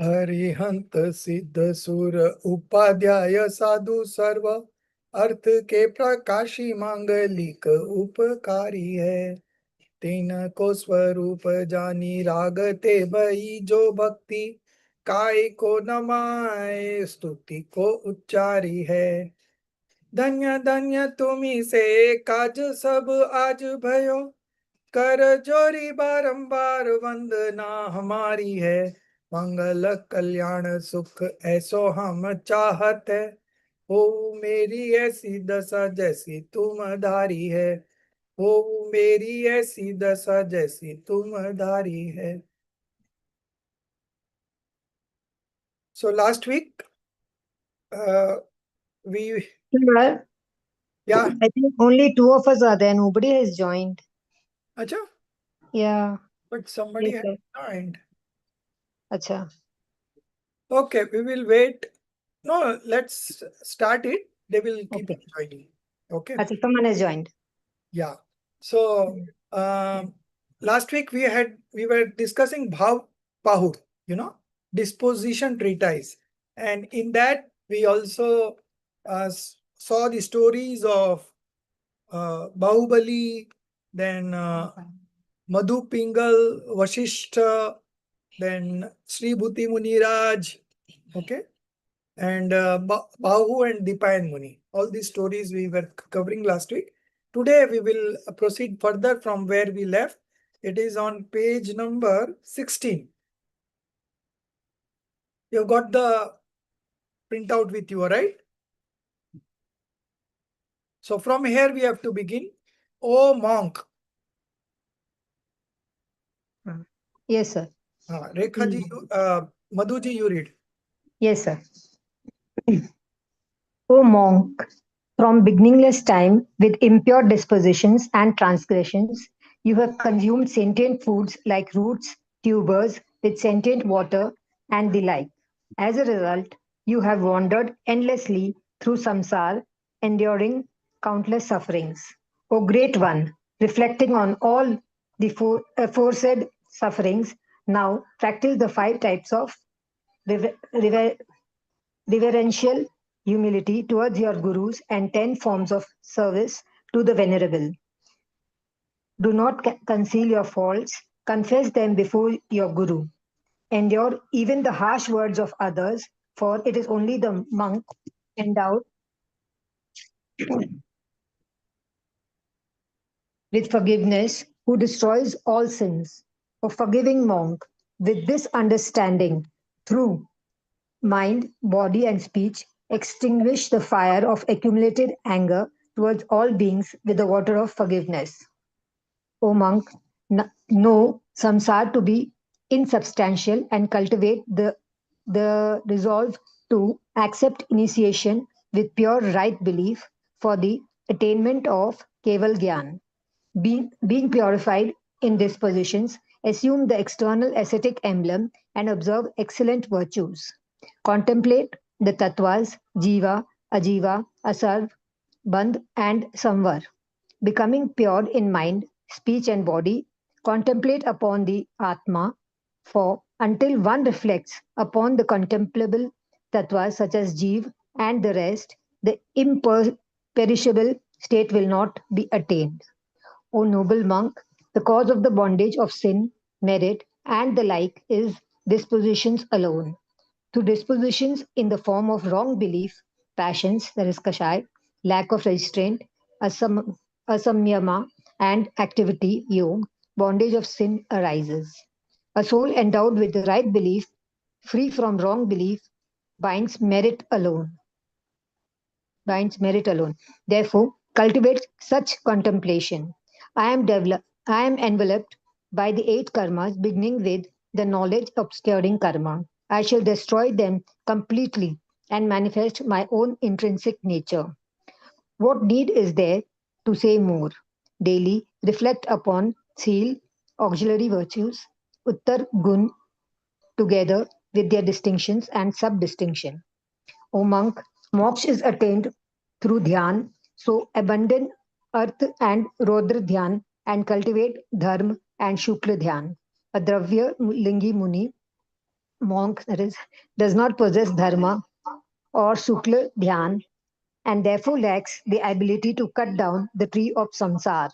हरिहंत सिद्ध सुर उपाध्याय साधु सर्व अर्थ के प्रकाशी मांगलिक उपकारी है। तीन को स्वरूप जानी रागते भई जो भक्ति काय को नमाए स्तुति को उच्चारी है। धन्य धन्य तुम्ही से काज सब आज भयो कर जोरी बारंबार वंदना हमारी है। मंगल कल्याण सुख ऐसो हम चाहत है। हो मेरी ऐसी दशा जैसी तुम धारी है। हो मेरी ऐसी दशा जैसी तुम धारी है। So last week we Sir, yeah I think only two of us are there. Nobody has joined. acha Yeah. but somebody Yes, has sir. joined. Acha. Okay, we will wait. No, let's start it. They will keep Okay. on joining. Okay. Acha, someone has joined. Yeah. So last week we were discussing Bhav Pahud, disposition treatise, and in that we also saw the stories of Bahubali, then Madhu Pingal, Vashishta, then Sri Bhuti Muniraj, okay, and Bahu and Dipayan Muni. All these stories we were covering last week. Today we will proceed further from where we left. It is on page number 16. You've got the printout with you, right? So from here we have to begin. O monk. Yes, sir. Rekha ji, Madhu ji, you read. Yes, sir. O monk, from beginningless time, with impure dispositions and transgressions, you have consumed sentient foods like roots, tubers, with sentient water, and the like. As a result, you have wandered endlessly through samsara, enduring countless sufferings. O great one, reflecting on all the aforesaid sufferings, now practice the five types of rever- rever- reverential humility towards your gurus and 10 forms of service to the venerable. Do not conceal your faults, confess them before your guru. Endure even the harsh words of others, for it is only the monk endowed with forgiveness who destroys all sins. O forgiving monk, with this understanding, through mind, body, and speech, extinguish the fire of accumulated anger towards all beings with the water of forgiveness. O monk, know samsara to be insubstantial and cultivate the resolve to accept initiation with pure right belief for the attainment of Keval Gyan. Being purified in dispositions, assume the external ascetic emblem and observe excellent virtues. Contemplate the tattvas, jiva, ajiva, asarv, bandh, and samvar. Becoming pure in mind, speech, and body, contemplate upon the Atma, for until one reflects upon the contemplable tattvas such as jiv and the rest, the imperishable state will not be attained. O noble monk, the cause of the bondage of sin, merit, and the like is dispositions alone. To dispositions in the form of wrong belief, passions, that is kashai, lack of restraint, asamyama, and activity, yog, bondage of sin arises. A soul endowed with the right belief, free from wrong belief, binds merit alone. Therefore, cultivate such contemplation. I am enveloped by the eight karmas, beginning with the knowledge obscuring karma. I shall destroy them completely and manifest my own intrinsic nature. What need is there to say more? Daily reflect upon seal, auxiliary virtues, uttar gun, together with their distinctions and sub-distinction. O monk, moksha is attained through dhyan, so abandon earth and rodra dhyan and cultivate dharma and shukla dhyan. A Dravya Lingi Muni monk, that is, does not possess dharma or sukla dhyan and therefore lacks the ability to cut down the tree of samsara.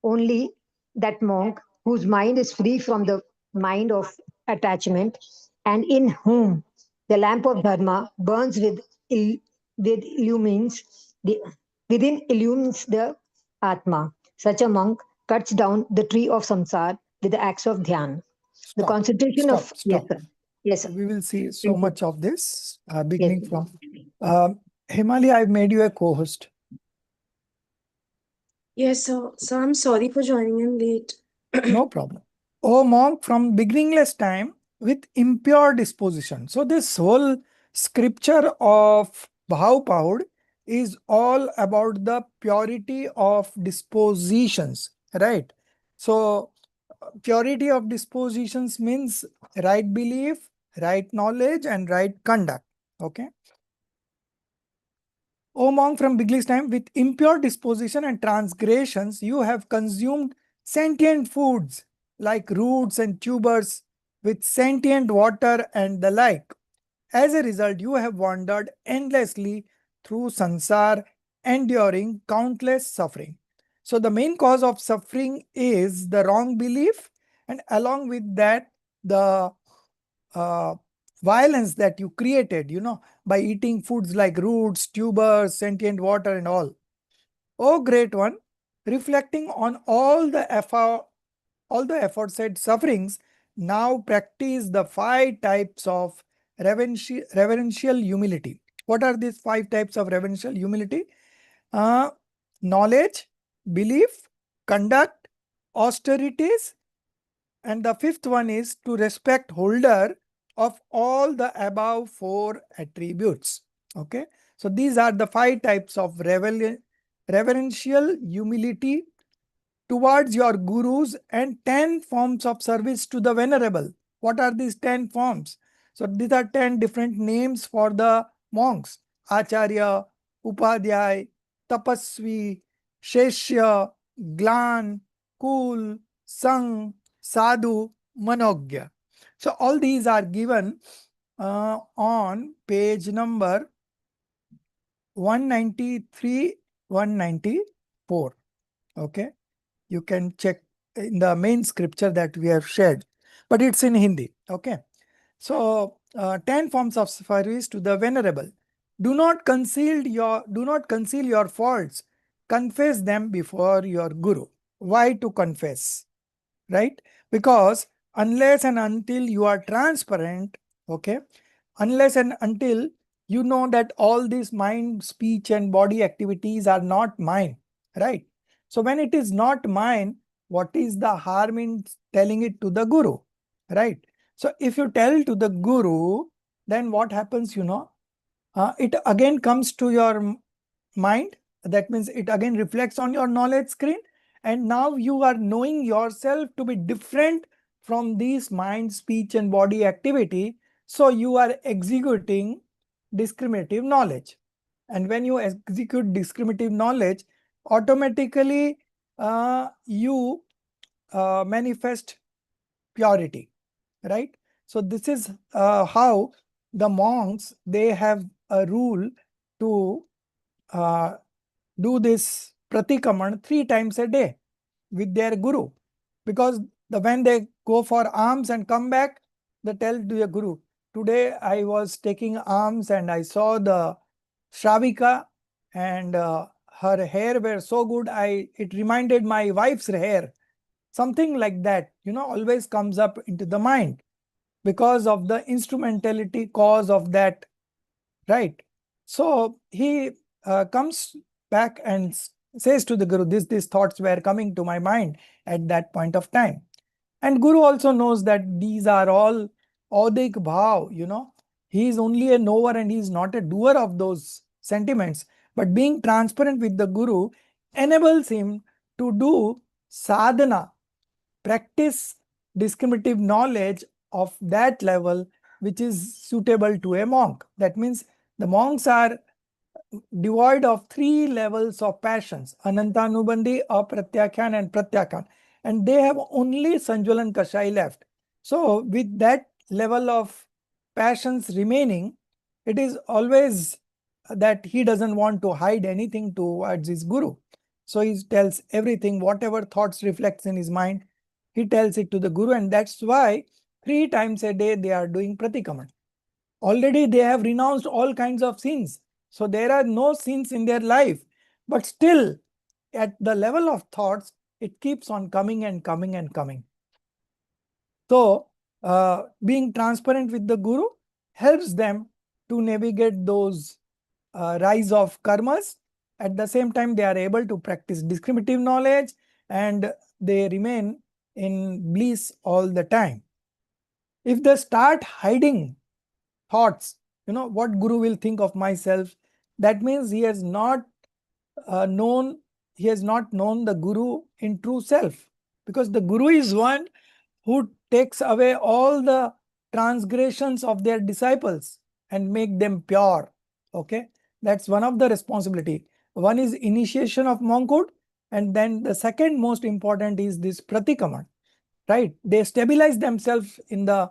Only that monk whose mind is free from the mind of attachment and in whom the lamp of dharma burns with illumines the within illumines the atma. Such a monk cuts down the tree of samsara with the acts of dhyan. The Stop, concentration of stop, yes, stop. sir. Yes, sir. We will see so Thank you. much of this, Yes, beginning sir. from Himali. I've made you a co-host. Yes, sir. So I'm sorry for joining in late. No problem. O monk from beginningless time with impure disposition. So this whole scripture of Bhaupaud is all about the purity of dispositions, right? So purity of dispositions means right belief, right knowledge, and right conduct. Okay. O monk from beginning time, with impure disposition and transgressions, you have consumed sentient foods like roots and tubers with sentient water and the like. As a result, you have wandered endlessly through sansar, enduring countless suffering. So, the main cause of suffering is the wrong belief, and along with that, the uh, violence that you created, by eating foods like roots, tubers, sentient water, and all. Oh, great one, reflecting on all the aforesaid sufferings, now practice the 5 types of reverential humility. What are these 5 types of reverential humility? Uh, Knowledge, belief, conduct, austerities, and the fifth one is to respect holder of all the above 4 attributes. Okay. So these are the 5 types of reverential humility towards your gurus and 10 forms of service to the venerable. What are these 10 forms? So these are 10 different names for the monks. Acharya, Upadhyay, Tapasvi, Sheshya, Glan, Kul, Sang, Sadhu, Manogya. So all these are given on page number 193, 194. Okay. You can check in the main scripture that we have shared, but it's in Hindi. Okay. So 10 forms of service to the venerable. Do not conceal your faults. Confess them before your guru. Why to confess? Right? Because unless and until you are transparent, okay, unless and until you know that all these mind, speech, and body activities are not mine, right? So when it is not mine, what is the harm in telling it to the guru, right? So if you tell to the guru, then what happens, it again comes to your mind. That means it again reflects on your knowledge screen. And now you are knowing yourself to be different from these mind, speech, and body activity. So you are executing discriminative knowledge. And when you execute discriminative knowledge, automatically you manifest purity, right? So this is how the monks, they have a rule to uh, do this pratikaman 3 times a day with their guru, because when they go for alms and come back, they tell to the guru, today I was taking alms and I saw the Shravika, and her hair were so good, it reminded my wife's hair. Something like that, always comes up into the mind because of the instrumentality cause of that, right? So he comes back and says to the guru, these thoughts were coming to my mind at that point of time. And guru also knows that these are all audik bhav, he is only a knower and he is not a doer of those sentiments. But being transparent with the guru enables him to do sadhana, practice discriminative knowledge of that level which is suitable to a monk. That means the monks are devoid of 3 levels of passions: Anantanubandhi, Apratyakhan, and Pratyakhan. And they have only Sanjwalan Kashai left. So, with that level of passions remaining, it is always that he doesn't want to hide anything towards his guru. So he tells everything, whatever thoughts reflects in his mind, he tells it to the guru, and that's why 3 times a day they are doing pratikaman. Already they have renounced all kinds of sins. So there are no sins in their life, but still at the level of thoughts, it keeps on coming and coming and coming. So being transparent with the guru helps them to navigate those rise of karmas. At the same time, they are able to practice discriminative knowledge and they remain in bliss all the time. If they start hiding thoughts, what guru will think of myself, that means he has not known the guru in true self, because the guru is one who takes away all the transgressions of their disciples and make them pure. Okay, that's one of the responsibility. One is initiation of monkhood, and then the second most important is this pratikaman, right? They stabilize themselves in the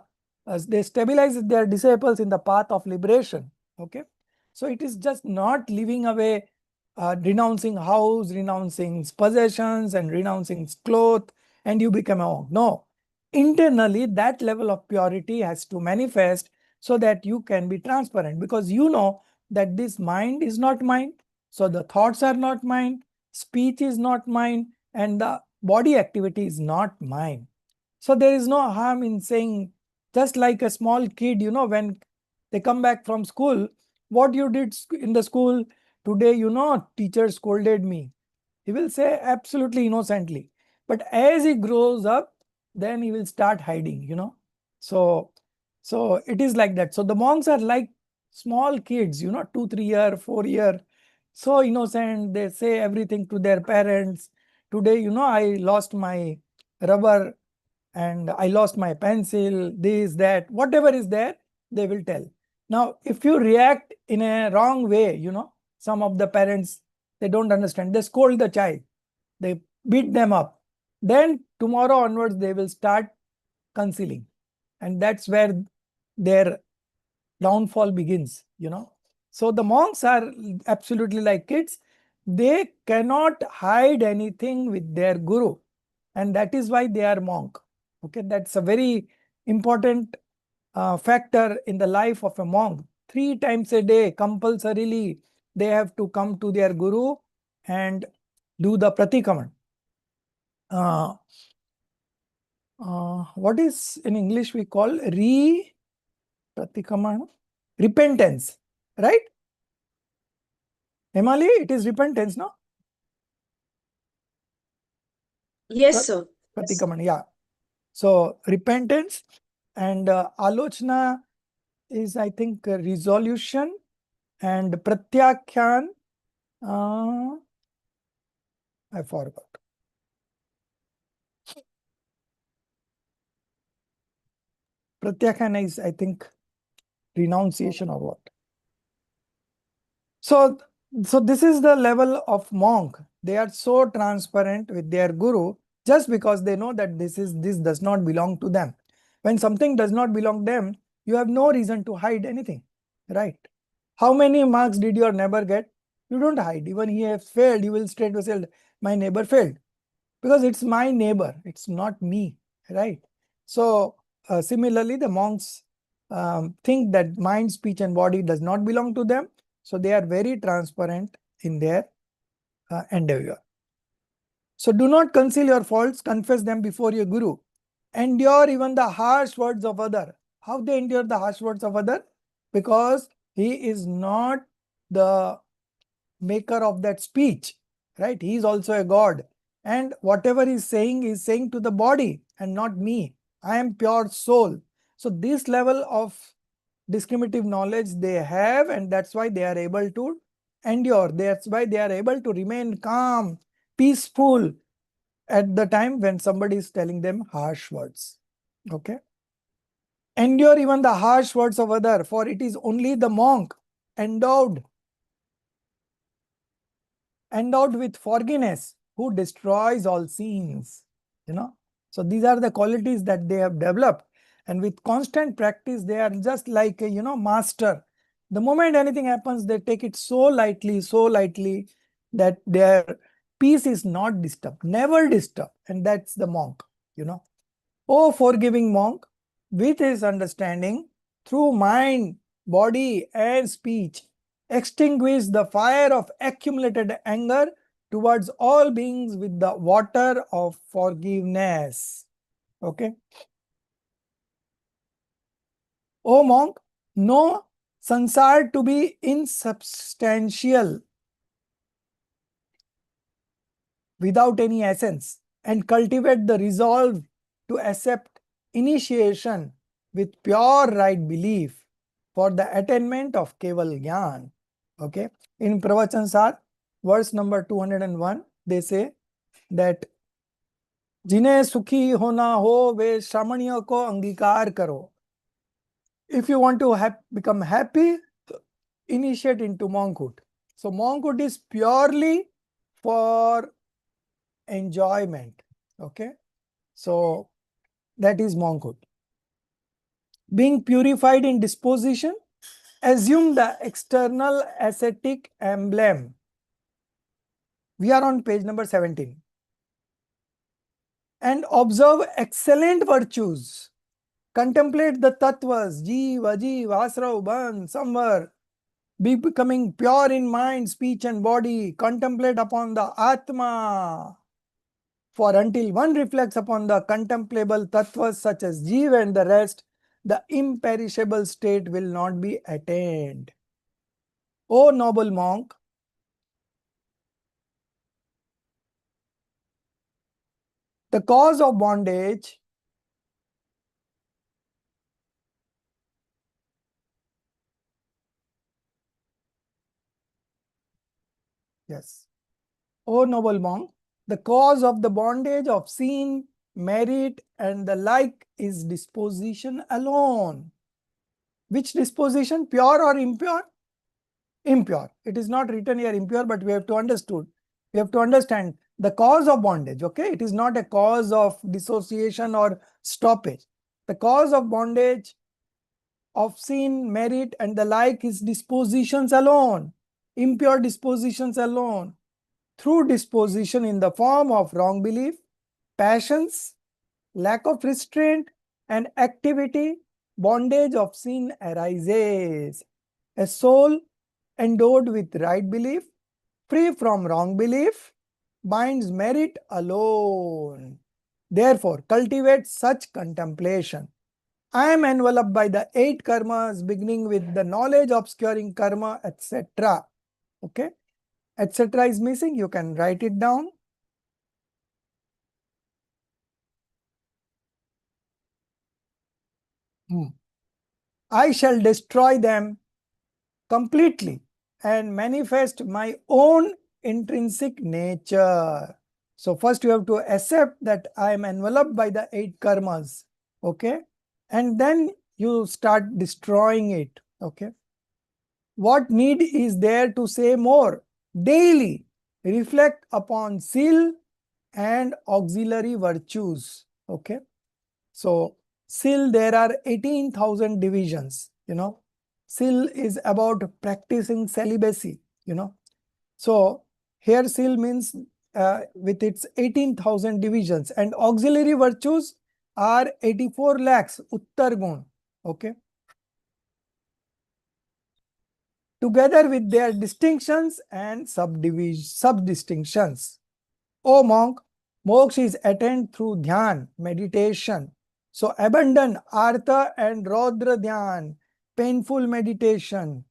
they stabilize their disciples in the path of liberation. Okay, so it is just not living away, renouncing house, renouncing possessions and renouncing cloth, and you become a monk. No, internally that level of purity has to manifest so that you can be transparent, because you know that this mind is not mine, so the thoughts are not mine, speech is not mine, and the body activity is not mine. So there is no harm in saying, just like a small kid, when they come back from school, what you did in the school today, teacher scolded me. He will say absolutely innocently. But as he grows up, then he will start hiding. So, so it is like that. So the monks are like small kids, 2, 3 year, 4 year, so innocent. They say everything to their parents. Today, I lost my rubber and I lost my pencil, this, that, whatever is there, they will tell. Now, if you react in a wrong way, some of the parents, they don't understand. They scold the child, they beat them up. Then tomorrow onwards, they will start concealing. And that's where their downfall begins. So the monks are absolutely like kids. They cannot hide anything with their guru. And that is why they are monk. Okay, that's a very important factor in the life of a monk. 3 times a day, compulsorily, they have to come to their guru and do the pratikaman. What is in English we call pratikaman? Repentance, right? Emali, it is repentance, no? Yes, sir. Pratikaman, yeah. So repentance and alochna is, I think, resolution, and pratyakhyan, I forgot. Pratyakhyan is, I think, renunciation or what. So this is the level of monk. They are so transparent with their guru just because they know that this does not belong to them. When something does not belong to them, you have no reason to hide anything, right? How many marks did your neighbor get? You don't hide. Even he has failed, you will straightaway say, my neighbor failed, because it's my neighbor, it's not me, right? So similarly, the monks think that mind, speech and body does not belong to them. So they are very transparent in their endeavor. So do not conceal your faults, confess them before your guru. Endure even the harsh words of other. How they endure the harsh words of other? Because he is not the maker of that speech, right? He is also a god. And whatever he is saying to the body and not me. I am pure soul. So this level of discriminative knowledge they have, and that's why they are able to endure. That's why they are able to remain calm, peaceful at the time when somebody is telling them harsh words. Okay. Endure even the harsh words of other, for it is only the monk endowed with forgiveness who destroys all sins. So these are the qualities that they have developed. And with constant practice, they are just like a, master. The moment anything happens, they take it so lightly that their peace is not disturbed, never disturbed. And that's the monk, O forgiving monk, with his understanding, through mind, body, and speech, extinguish the fire of accumulated anger towards all beings with the water of forgiveness. Okay. O monk, know sansar to be insubstantial, without any essence, and cultivate the resolve to accept initiation with pure right belief for the attainment of Keval Gyan. Okay. In Pravachan Sar, verse number 201, they say that जिन्हें सुखी होना हो वे श्रमणियों को अंगीकार करो. If you want to become happy, initiate into monkhood. So monkhood is purely for enjoyment. Okay. So that is monkhood. Being purified in disposition, assume the external ascetic emblem. We are on page number 17. And observe excellent virtues. Contemplate the tattvas, jiva, asra, ban, samvar. Be becoming pure in mind, speech and body. Contemplate upon the Atma. For until one reflects upon the contemplable tattvas such as jiva and the rest, the imperishable state will not be attained. O noble monk, the cause of bondage yes. O noble monk, the cause of the bondage of sin, merit, and the like is disposition alone. Which disposition? Pure or impure? Impure. It is not written here impure, but we have to understood. We have to understand the cause of bondage. Okay, it is not a cause of dissociation or stoppage. The cause of bondage of sin, merit, and the like is dispositions alone. Impure dispositions alone. Through disposition in the form of wrong belief, passions, lack of restraint, and activity, bondage of sin arises. A soul endowed with right belief, free from wrong belief, binds merit alone. Therefore, cultivate such contemplation. I am enveloped by the 8 karmas, beginning with the knowledge obscuring karma, etc. Okay, etc. is missing. You can write it down. I shall destroy them completely and manifest my own intrinsic nature. So first you have to accept that I am enveloped by the 8 karmas. Okay. And then you start destroying it. Okay. What need is there to say more? Daily reflect upon sil and auxiliary virtues. Okay. So sil, there are 18,000 divisions, Sil is about practicing celibacy, So here sil means with its 18,000 divisions, and auxiliary virtues are 84 lakhs, Uttar Gun, okay. Together with their distinctions and sub-distinctions. O monk, moksha is attained through dhyan, meditation. So abandon artha and rodra dhyan, painful meditation,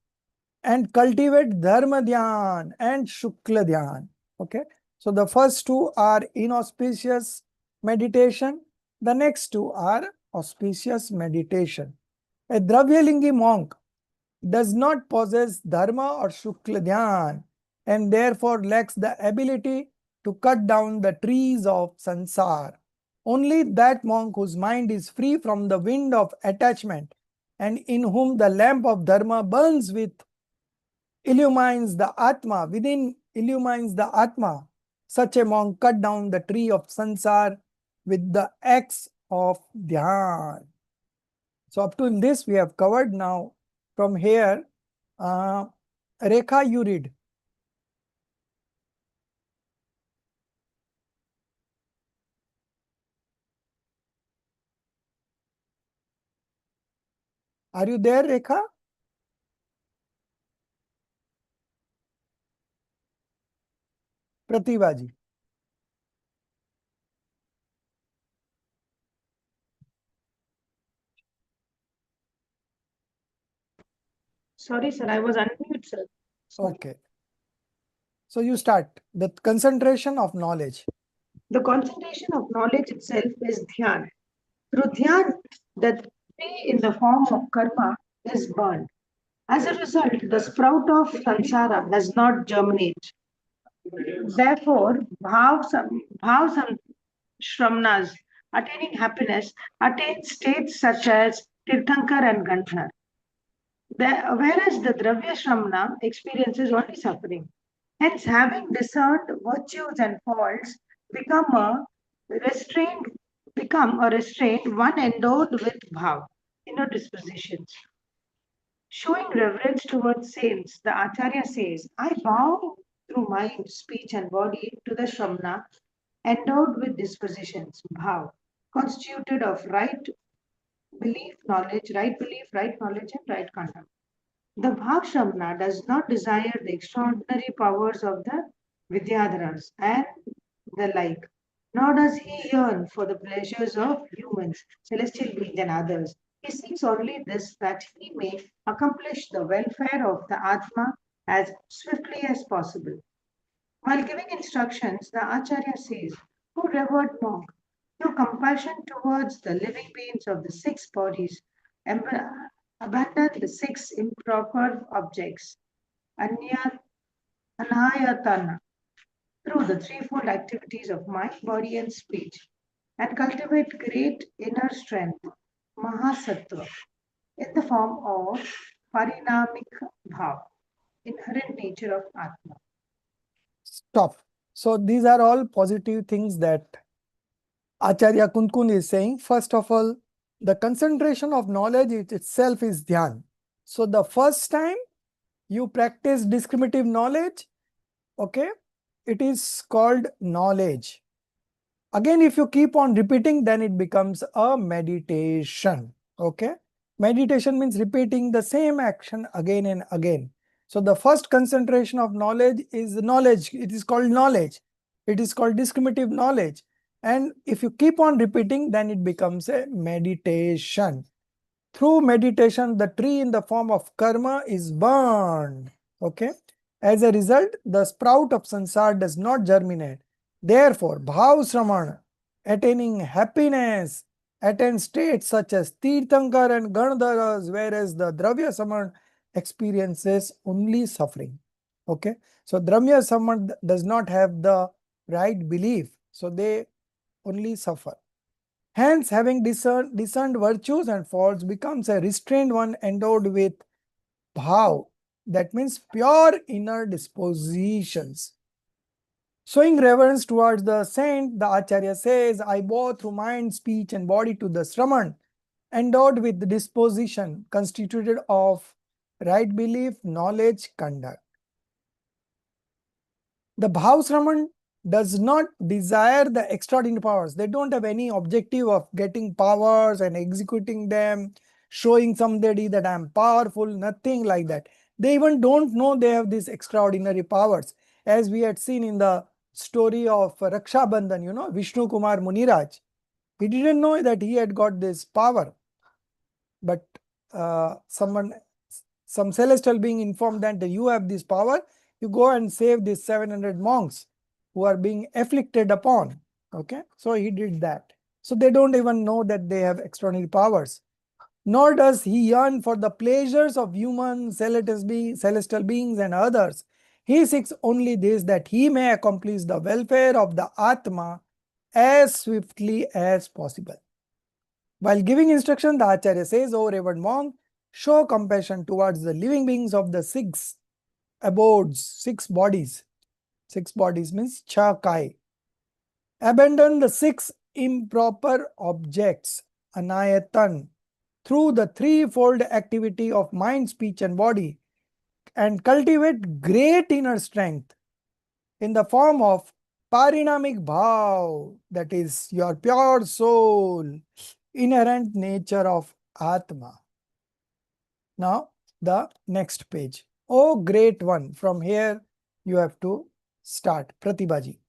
and cultivate dharma dhyan and shukla dhyan. Okay. So the first two are inauspicious meditation. The next two are auspicious meditation. A Dravyalingi monk does not possess dharma or shukla dhyan and therefore lacks the ability to cut down the trees of sansar. Only that monk whose mind is free from the wind of attachment and in whom the lamp of dharma burns illumines the atma, within illumines the atma. Such a monk cut down the tree of sansar with the axe of dhyan. So up to this we have covered. Now from here, Rekha, you read. Are you there, Rekha? Pratibha ji. Sorry, sir, I was unmute, sir. Sorry. Okay. So you start. The concentration of knowledge. The concentration of knowledge itself is dhyan. Through dhyan, the tree in the form of karma is burned. As a result, the sprout of samsara does not germinate. Therefore, bhavs shramnas attaining happiness attain states such as Tirthankar and Gandhar. Whereas the Dravya Shramana experiences only suffering. Hence, having discerned virtues and faults, become a restrained, one endowed with bhav, inner dispositions. Showing reverence towards saints, the Acharya says, I bow through mind, speech, and body to the Shramana endowed with dispositions, bhav, constituted of right belief, right knowledge, and right conduct. The Bhavshramana does not desire the extraordinary powers of the Vidyadharas and the like, nor does he yearn for the pleasures of humans, celestial beings, and others. He seeks only this that he may accomplish the welfare of the Atma as swiftly as possible. While giving instructions, the Acharya says, O revered monk, your compassion towards the living beings of the six bodies abandon the six improper objects, anayatana, through the threefold activities of mind, body, and speech, and cultivate great inner strength, mahasattva, in the form of parinamik bhav, inherent nature of Atma. Stop. So these are all positive things that Acharya Kunkun is saying. First of all, the concentration of knowledge itself is dhyan. So the first time you practice discriminative knowledge, okay, it is called knowledge. Again, if you keep on repeating, then it becomes a meditation. Okay, meditation means repeating the same action again and again. So the first concentration of knowledge is knowledge. It is called knowledge. It is called discriminative knowledge. And if you keep on repeating, then it becomes a meditation. Through meditation, the tree in the form of karma is burned. Okay. As a result, the sprout of sansar does not germinate. Therefore, bhav sraman, attaining happiness, attain states such as Tirthankar and Gandharas, whereas the Dravya Saman experiences only suffering. Okay. So Dravya Saman does not have the right belief. So they only suffer. Hence, having discerned virtues and faults becomes a restrained one endowed with bhav. That means pure inner dispositions. Showing reverence towards the saint, the Acharya says, I bow through mind, speech, and body to the Sraman, endowed with the disposition constituted of right belief, knowledge, conduct. The Bhavsraman does not desire the extraordinary powers. They don't have any objective of getting powers and executing them, showing somebody that I am powerful, nothing like that. They even don't know they have these extraordinary powers. As we had seen in the story of Raksha Bandhan, Vishnu Kumar Muniraj. He didn't know that he had got this power. But some celestial being informed that you have this power, you go and save these 700 monks who are being afflicted upon. Okay, so he did that. So they don't even know that they have extraordinary powers. Nor does he yearn for the pleasures of human, celestial beings and others. He seeks only this, that he may accomplish the welfare of the Atma as swiftly as possible. While giving instruction, the Acharya says, O revered monk, show compassion towards the living beings of the six abodes, six bodies. Six bodies means Chakai. Abandon the six improper objects, Anayatan, through the threefold activity of mind, speech, and body, and cultivate great inner strength in the form of parinamic bhav, that is your pure soul, inherent nature of Atma. Now, the next page. Oh, great one. From here, you have to start. Pratibhaji.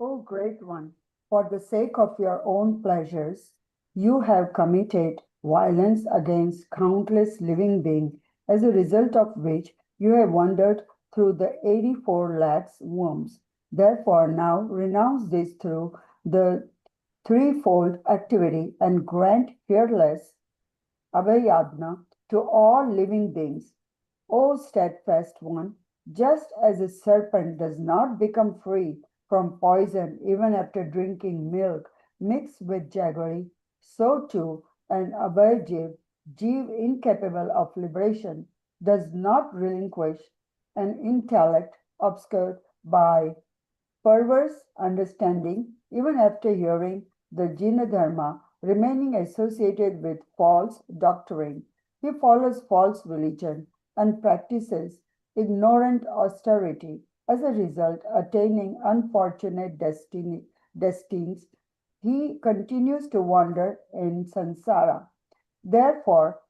O great one, for the sake of your own pleasures, you have committed violence against countless living beings, as a result of which you have wandered through the 84 lakhs wombs. Therefore, now renounce this through the threefold activity and grant fearless Abhayadna to all living beings. O steadfast one, just as a serpent does not become free from poison even after drinking milk mixed with jaggery, so too an Abhayjiv, Jeev incapable of liberation, does not relinquish an intellect obscured by perverse understanding even after hearing the Jina Dharma, remaining associated with false doctrine. He follows false religion and practices ignorant austerity, as a result attaining unfortunate destinies. He continues to wander in samsara. Therefore,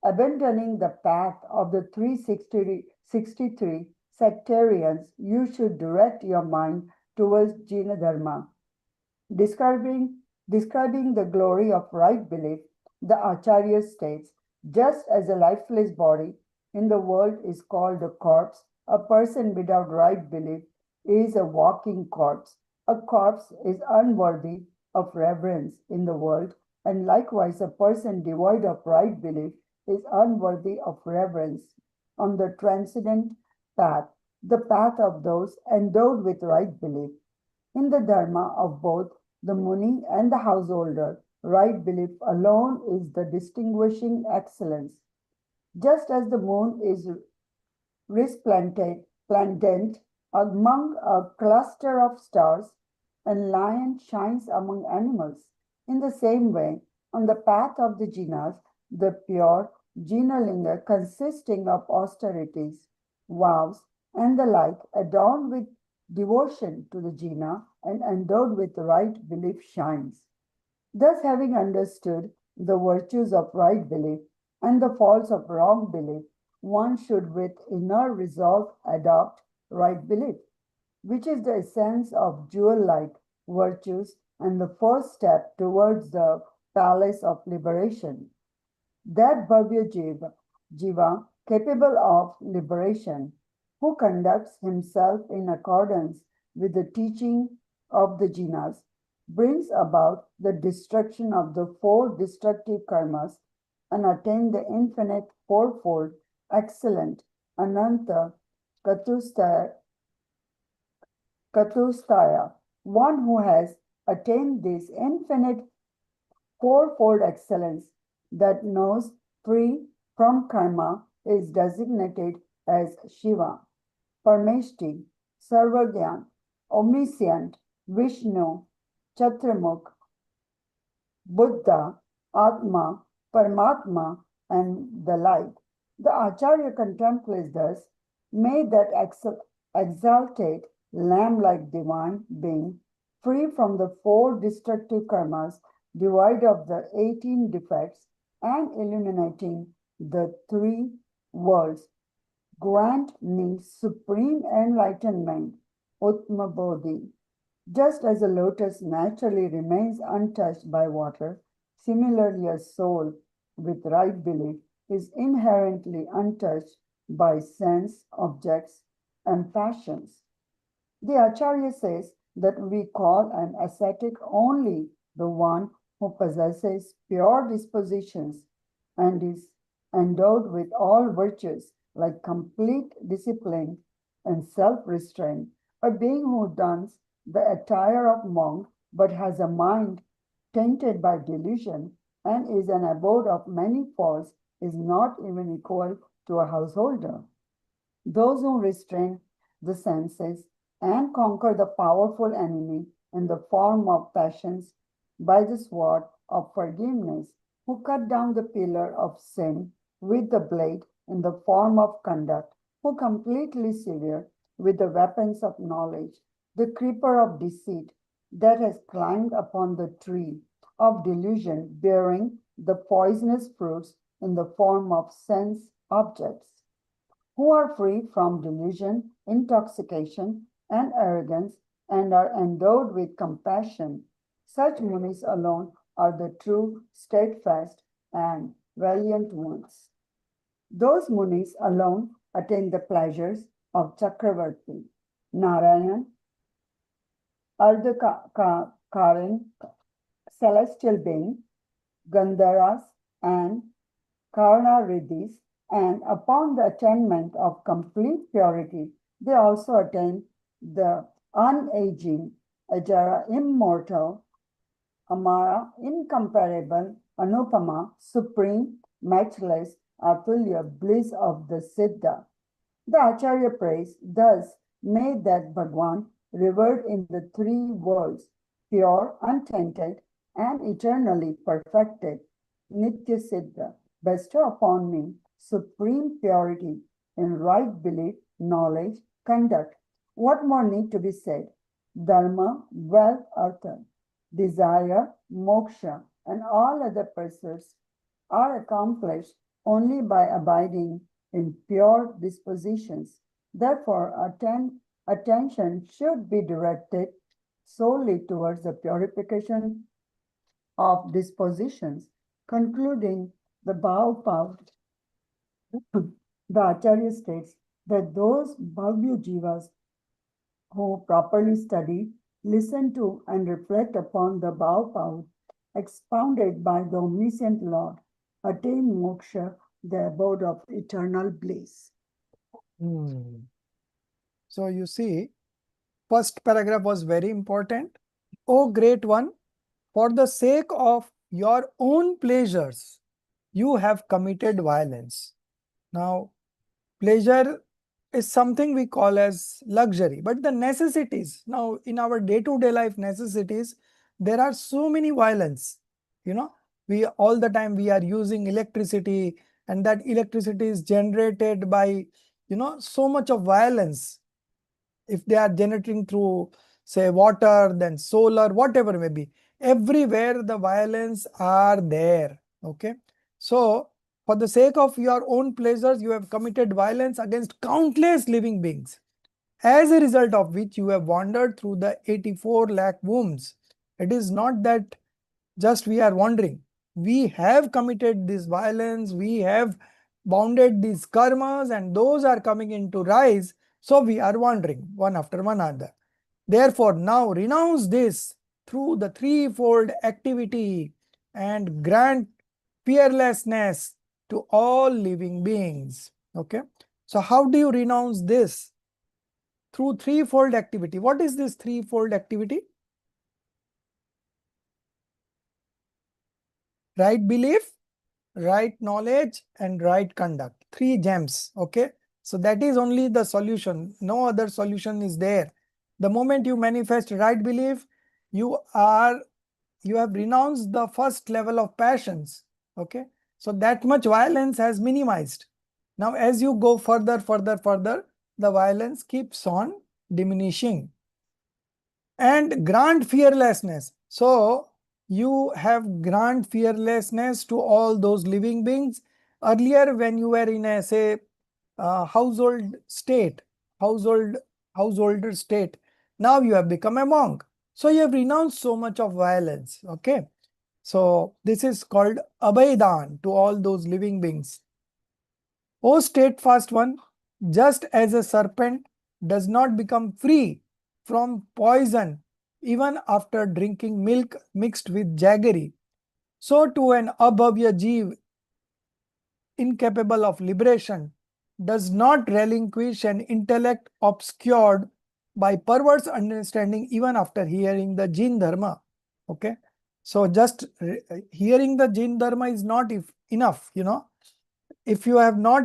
abandoning the path of the 363 sectarians, you should direct your mind towards Jina Dharma. Describing the glory of right belief, the Acharya states, just as a lifeless body in the world is called a corpse, a person without right belief is a walking corpse. A corpse is unworthy of reverence in the world, and likewise a person devoid of right belief is unworthy of reverence on the transcendent path, the path of those endowed with right belief. In the dharma of both the Muni and the householder, right belief alone is the distinguishing excellence. Just as the moon is resplendent among a cluster of stars, and lion shines among animals. In the same way, on the path of the jinas, the pure jinalinga consisting of austerities, vows, and the like, adorned with devotion to the jina and endowed with right belief shines. Thus, having understood the virtues of right belief and the faults of wrong belief, one should with inner resolve adopt right belief, which is the essence of jewel-like virtues and the first step towards the palace of liberation. That Bhavya Jiva capable of liberation, who conducts himself in accordance with the teaching of the jinas, brings about the destruction of the four destructive karmas and attain the infinite fourfold excellent Ananta Katustaya. One who has attained this infinite fourfold excellence that knows free from karma is designated as Shiva, Parmeshti, Sarvagyan, Omniscient, Vishnu, Chatramukh, Buddha, Atma, Paramatma, and the like. The Acharya contemplates thus, may that exalted lamb-like divine being, free from the four destructive karmas, devoid of the 18 defects, and illuminating the three worlds, grant me supreme enlightenment, Utma Bodhi. Just as a lotus naturally remains untouched by water, similarly a soul with right belief is inherently untouched by sense, objects, and passions. The Acharya says that we call an ascetic only the one who possesses pure dispositions and is endowed with all virtues like complete discipline and self-restraint, a being who dons the attire of monk but has a mind tainted by delusion and is an abode of many faults is not even equal to a householder. Those who restrain the senses and conquer the powerful enemy in the form of passions by the sword of forgiveness, who cut down the pillar of sin with the blade in the form of conduct, who completely sever with the weapons of knowledge the creeper of deceit that has climbed upon the tree of delusion bearing the poisonous fruits in the form of sense objects, who are free from delusion, intoxication, and arrogance, and are endowed with compassion. Such munis alone are the true, steadfast, and valiant ones. Those munis alone attain the pleasures of Chakravarti, Narayan, Ardhakaran, celestial being, Gandharas, and Karna-riddhis, and upon the attainment of complete purity, they also attain the unaging, Ajara, immortal, Amara, incomparable, Anupama, supreme, matchless, Atulya, bliss of the Siddha. The Acharya prays, thus may that Bhagwan, revered in the three worlds, pure, untainted, and eternally perfected, Nitya Siddha, bestow upon me supreme purity in right belief, knowledge, conduct. What more need to be said? Dharma, wealth, artha, desire, moksha, and all other pursuits are accomplished only by abiding in pure dispositions. Therefore, attention should be directed solely towards the purification of dispositions. Concluding the Bhavapav, the Acharya states that those Bhavya Jivas who properly study, listen to, and reflect upon the Bhavapav expounded by the omniscient Lord attain moksha, the abode of eternal bliss. So you see, first paragraph was very important. O great one, for the sake of your own pleasures, you have committed violence. Now, pleasure is something we call as luxury, but the necessities, now in our day-to-day life necessities, there are so many violence. You know, we all the time we are using electricity, and that electricity is generated by, so much of violence. If they are generating through, say, water, then solar, whatever may be, everywhere the violence are there. Okay, so for the sake of your own pleasures, you have committed violence against countless living beings, as a result of which you have wandered through the 84 lakh wombs. It is not that just we are wandering. We have committed this violence, we have bounded these karmas, and those are coming into rise. So we are wandering one after one another. Therefore, now renounce this through the threefold activity and grant fearlessness to all living beings. Okay. So how do you renounce this? Through threefold activity. What is this threefold activity? Right belief, right knowledge, and right conduct. 3 gems. Okay. So that is only the solution. No other solution is there. The moment you manifest right belief, you have renounced the first level of passions. Okay. So that much violence has minimized. Now, as you go further, the violence keeps on diminishing. And grant fearlessness. So you have grant fearlessness to all those living beings. Earlier, when you were in a, say, householder state, now you have become a monk. So you have renounced so much of violence. Okay. So this is called Abhaidan to all those living beings. O steadfast one, just as a serpent does not become free from poison even after drinking milk mixed with jaggery, so to an abhavya jeev incapable of liberation does not relinquish an intellect obscured by perverse understanding even after hearing the jin dharma. Okay, so just hearing the jin dharma is not enough. If you have not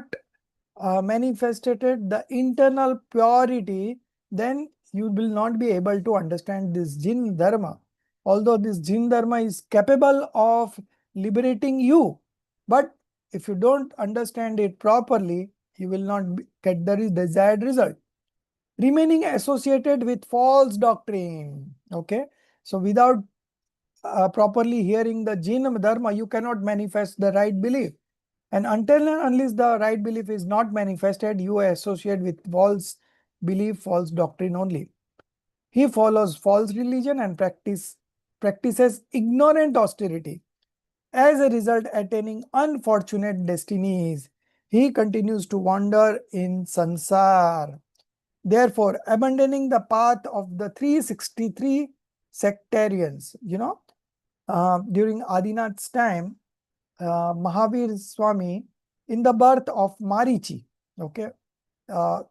manifested the internal purity, then you will not be able to understand this Jin Dharma. Although this Jin Dharma is capable of liberating you, but if you don't understand it properly, you will not get the desired result. Remaining associated with false doctrine. Okay, so without properly hearing the Jin Dharma, you cannot manifest the right belief. And until and unless the right belief is not manifested, you associate with false belief, false doctrine only. He follows false religion and practices ignorant austerity. As a result, attaining unfortunate destinies, he continues to wander in sansar. Therefore, abandoning the path of the 363 sectarians, during Adinath's time, Mahavir Swami, in the birth of Marichi, okay,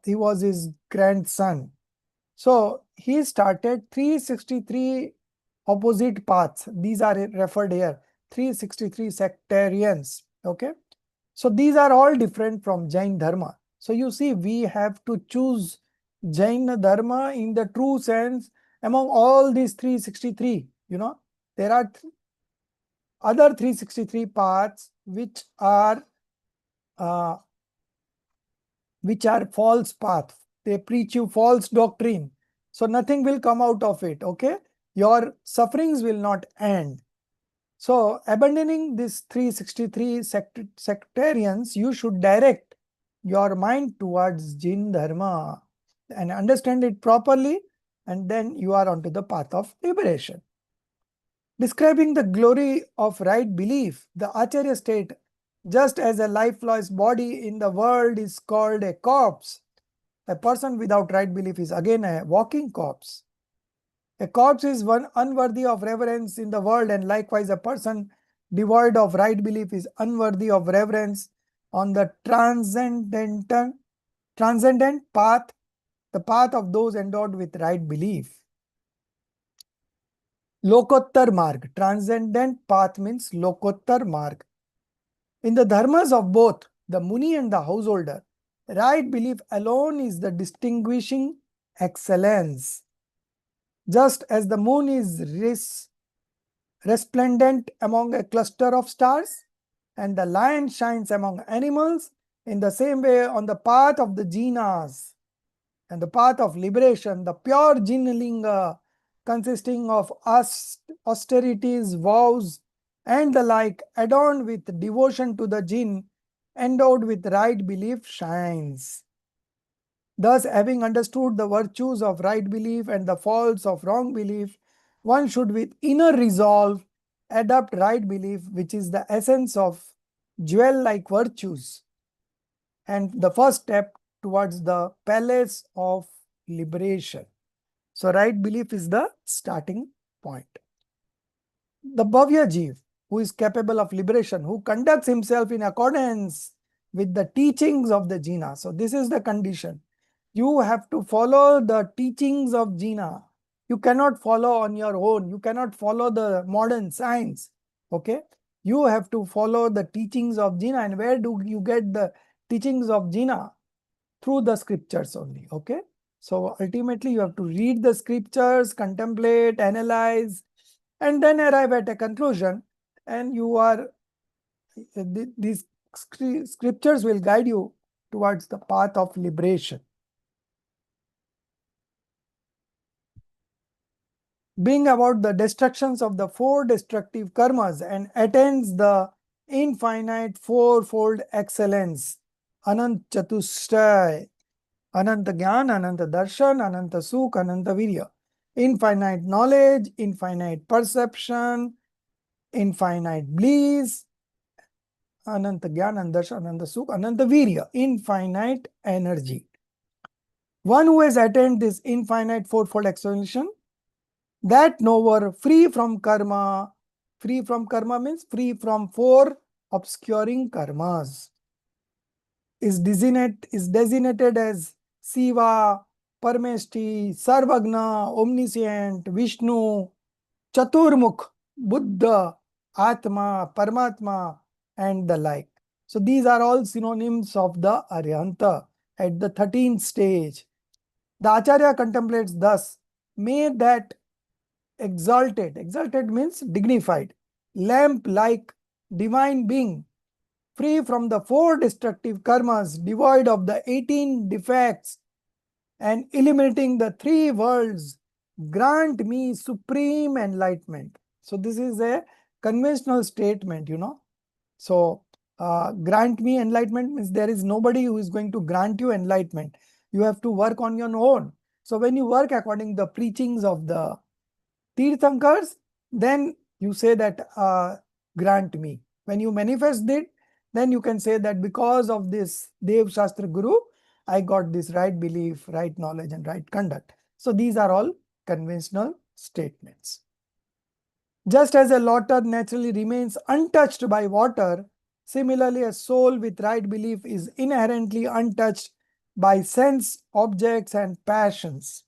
he was his grandson. So he started 363 opposite paths. These are referred here, 363 sectarians. Okay, so these are all different from Jain Dharma. So you see, we have to choose Jain Dharma in the true sense among all these 363. There are other 363 paths which are false paths. They preach you false doctrine. So nothing will come out of it. Okay, your sufferings will not end. So abandoning these 363 sectarians, you should direct your mind towards Jin Dharma and understand it properly, and then you are onto the path of liberation. Describing the glory of right belief, the Acharya state, just as a lifeless body in the world is called a corpse, a person without right belief is again a walking corpse. A corpse is one unworthy of reverence in the world, and likewise a person devoid of right belief is unworthy of reverence on the transcendent path, the path of those endowed with right belief. Lokottar Marg, transcendent path means Lokottar Marg. In the dharmas of both the Muni and the householder, right belief alone is the distinguishing excellence. Just as the moon is resplendent among a cluster of stars, and the lion shines among animals, in the same way on the path of the jinas and the path of liberation, the pure Jinlinga, consisting of austerities, vows, and the like, adorned with devotion to the Jin, endowed with right belief, shines. Thus, having understood the virtues of right belief and the faults of wrong belief, one should with inner resolve adopt right belief, which is the essence of jewel-like virtues, and the first step towards the palace of liberation. So right belief is the starting point. The Bhavya Jeev, who is capable of liberation, who conducts himself in accordance with the teachings of the Jina. So this is the condition. You have to follow the teachings of Jina. You cannot follow on your own. You cannot follow the modern science. Okay, you have to follow the teachings of Jina. And where do you get the teachings of Jina? Through the scriptures only. Okay, so ultimately you have to read the scriptures, contemplate, analyze, and then arrive at a conclusion. And you are these scriptures will guide you towards the path of liberation. Being about the destructions of the four destructive karmas and attains the infinite fourfold excellence, Anant Chatushtay, Ananta Gyan, Ananta Darshan, Ananta Sukh, Ananta Virya. Infinite knowledge, infinite perception, infinite bliss, Ananta Gyan, Ananta Darshan, Ananta Sukh, Ananta Virya, infinite energy. One who has attained this infinite fourfold excellence, that knower free from karma means free from four obscuring karmas, is designated as Siva, Parmeshti, Sarvagna, Omniscient, Vishnu, Chaturmukh, Buddha, Atma, Paramatma, and the like. So these are all synonyms of the Aryanta at the 13th stage. The Acharya contemplates thus, may that exalted means dignified, lamp-like divine being, free from the 4 destructive karmas, devoid of the 18 defects, and eliminating the 3 worlds, grant me supreme enlightenment. So this is a conventional statement, So grant me enlightenment means there is nobody who is going to grant you enlightenment. You have to work on your own. So when you work according to the preachings of the Tirthankars, then you say that grant me. When you manifest it, then you can say that because of this Dev Shastra Guru, I got this right belief, right knowledge, and right conduct. So these are all conventional statements. Just as a lotus naturally remains untouched by water, similarly a soul with right belief is inherently untouched by sense, objects, and passions.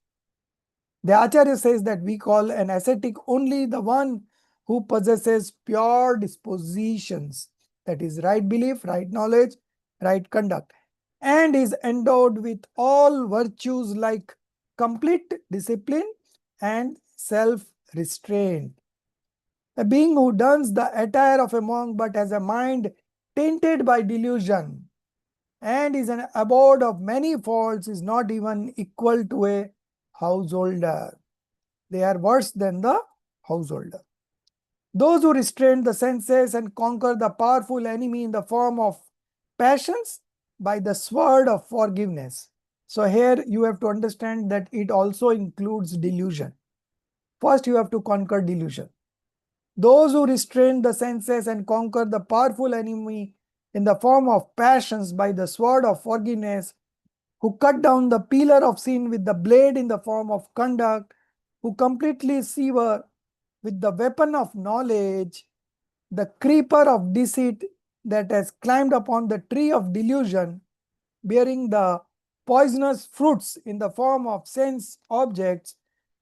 The Acharya says that we call an ascetic only the one who possesses pure dispositions, that is, right belief, right knowledge, right conduct, and is endowed with all virtues like complete discipline and self-restraint. A being who dons the attire of a monk but has a mind tainted by delusion and is an abode of many faults is not even equal to a householder. They are worse than the householder. Those who restrain the senses and conquer the powerful enemy in the form of passions by the sword of forgiveness. So here you have to understand that it also includes delusion. First you have to conquer delusion. Those who restrain the senses and conquer the powerful enemy in the form of passions by the sword of forgiveness, who cut down the pillar of sin with the blade in the form of conduct, who completely sever with the weapon of knowledge the creeper of deceit that has climbed upon the tree of delusion, bearing the poisonous fruits in the form of sense objects,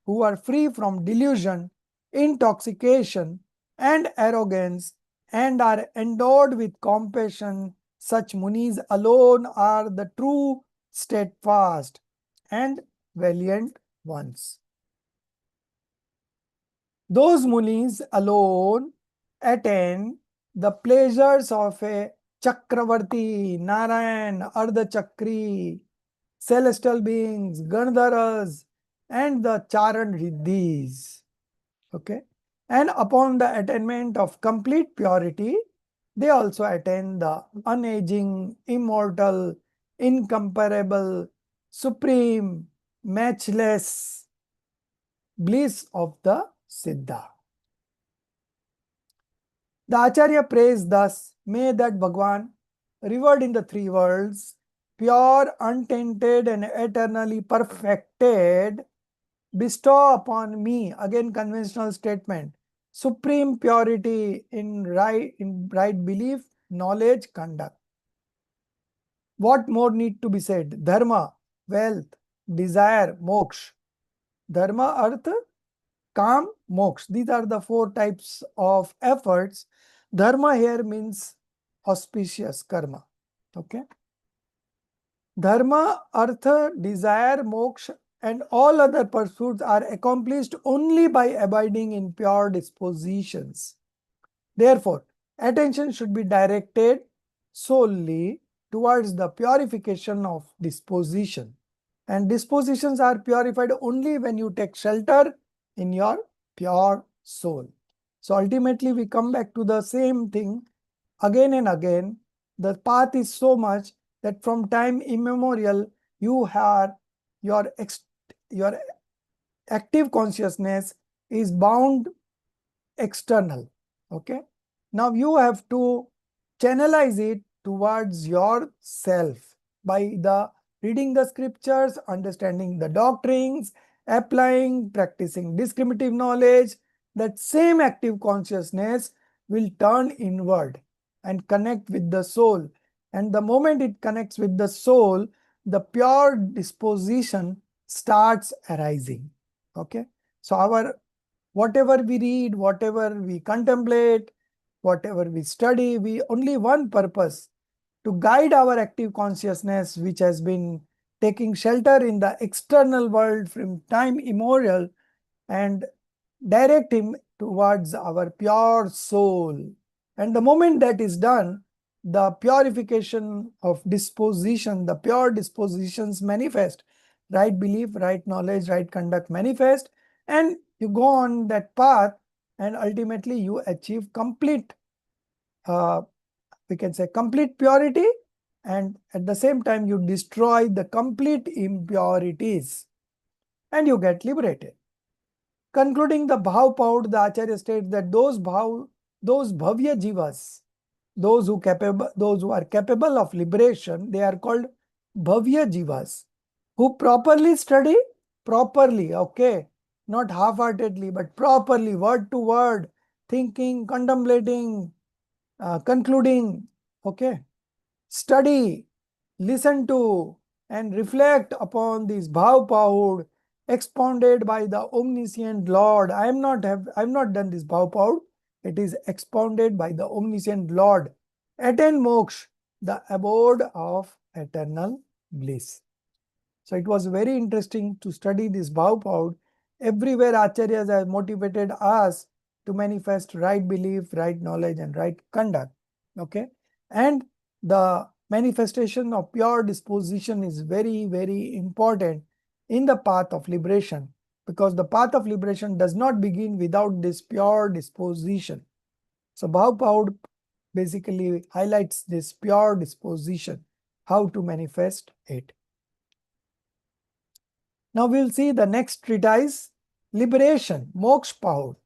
who are free from delusion, intoxication, and arrogance, and are endowed with compassion, such munis alone are the true, steadfast, and valiant ones. Those munis alone attain the pleasures of a Chakravarti, Narayan, Ardha Chakri, celestial beings, Gandharas, and the Charan Riddhis. Okay. And upon the attainment of complete purity, they also attain the unaging, immortal, incomparable, supreme, matchless bliss of the Siddha. The Acharya prays thus, may that Bhagwan, revered in the 3 worlds, pure, untainted, and eternally perfected, bestow upon me, again conventional statement, supreme purity in right belief, knowledge, conduct. What more need to be said? Dharma, wealth, desire, moksha. Dharma, artha, Kam, moksha. These are the 4 types of efforts. Dharma here means auspicious karma. Okay. Dharma, artha, desire, moksha, and all other pursuits are accomplished only by abiding in pure dispositions. Therefore, attention should be directed solely towards the purification of disposition. And dispositions are purified only when you take shelter in your pure soul. So ultimately we come back to the same thing again and again. The path is so much that from time immemorial you have your active consciousness is bound external. Okay. Now you have to channelize it towards yourself by the reading the scriptures, understanding the doctrines, applying, practicing discriminative knowledge. That same active consciousness will turn inward and connect with the soul. And the moment it connects with the soul, the pure disposition starts arising. Okay. So whatever we read, whatever we contemplate, whatever we study, we only one purpose, to guide our active consciousness which has been taking shelter in the external world from time immemorial and direct him towards our pure soul. And the moment that is done, the purification of disposition, the pure dispositions manifest. Right belief, right knowledge, right conduct manifest, and you go on that path, and ultimately you achieve complete, we can say complete purity, and at the same time you destroy the complete impurities and you get liberated. Concluding the Bhav Paud, the Acharya states that those Bhavya Jivas, those who are capable of liberation, they are called Bhavya Jivas, who properly study, properly, okay, not half-heartedly, but properly, word to word, thinking, contemplating, concluding, okay, study, listen to, and reflect upon this Bhav Paud expounded by the omniscient Lord. I have not done this Bhav Paud. It is expounded by the omniscient Lord. Attain moksha, the abode of eternal bliss. So it was very interesting to study this Bhav Paud. Everywhere Acharyas have motivated us to manifest right belief, right knowledge, and right conduct. Okay, and the manifestation of pure disposition is very, very important in the path of liberation, because the path of liberation does not begin without this pure disposition. So Bhav Paud basically highlights this pure disposition, how to manifest it. Now we'll see the next treatise, Liberation, Moksha Paud.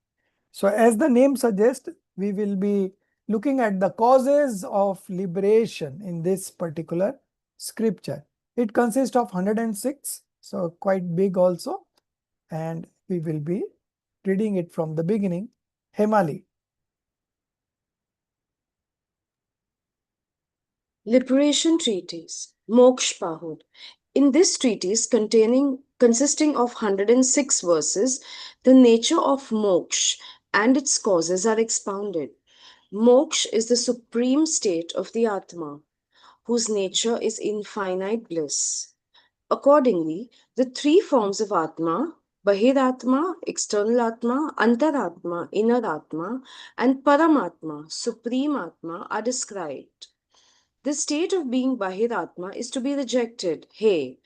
So as the name suggests, we will be looking at the causes of liberation in this particular scripture. It consists of 106, so quite big also, and we will be reading it from the beginning. Hemali. Liberation Treatise, Moksha Pahud. In this treatise, consisting of 106 verses, the nature of moksha and its causes are expounded. Moksha is the supreme state of the Atma, whose nature is infinite bliss. Accordingly, the three forms of Atma, Bahiratma, external Atma, Antaratma, inner Atma, and Paramatma, supreme Atma, are described. The state of being Bahiratma is to be rejected, hey.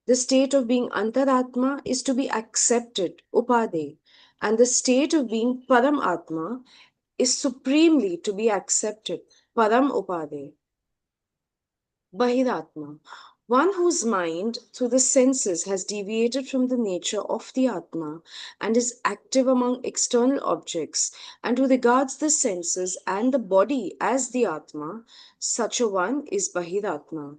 The state of being Antaratma is to be accepted, Upade. And the state of being Paramatma is supremely to be accepted, Param Upade. Bahiratma, one whose mind through the senses has deviated from the nature of the Atma and is active among external objects, and who regards the senses and the body as the Atma, such a one is Bahiratma.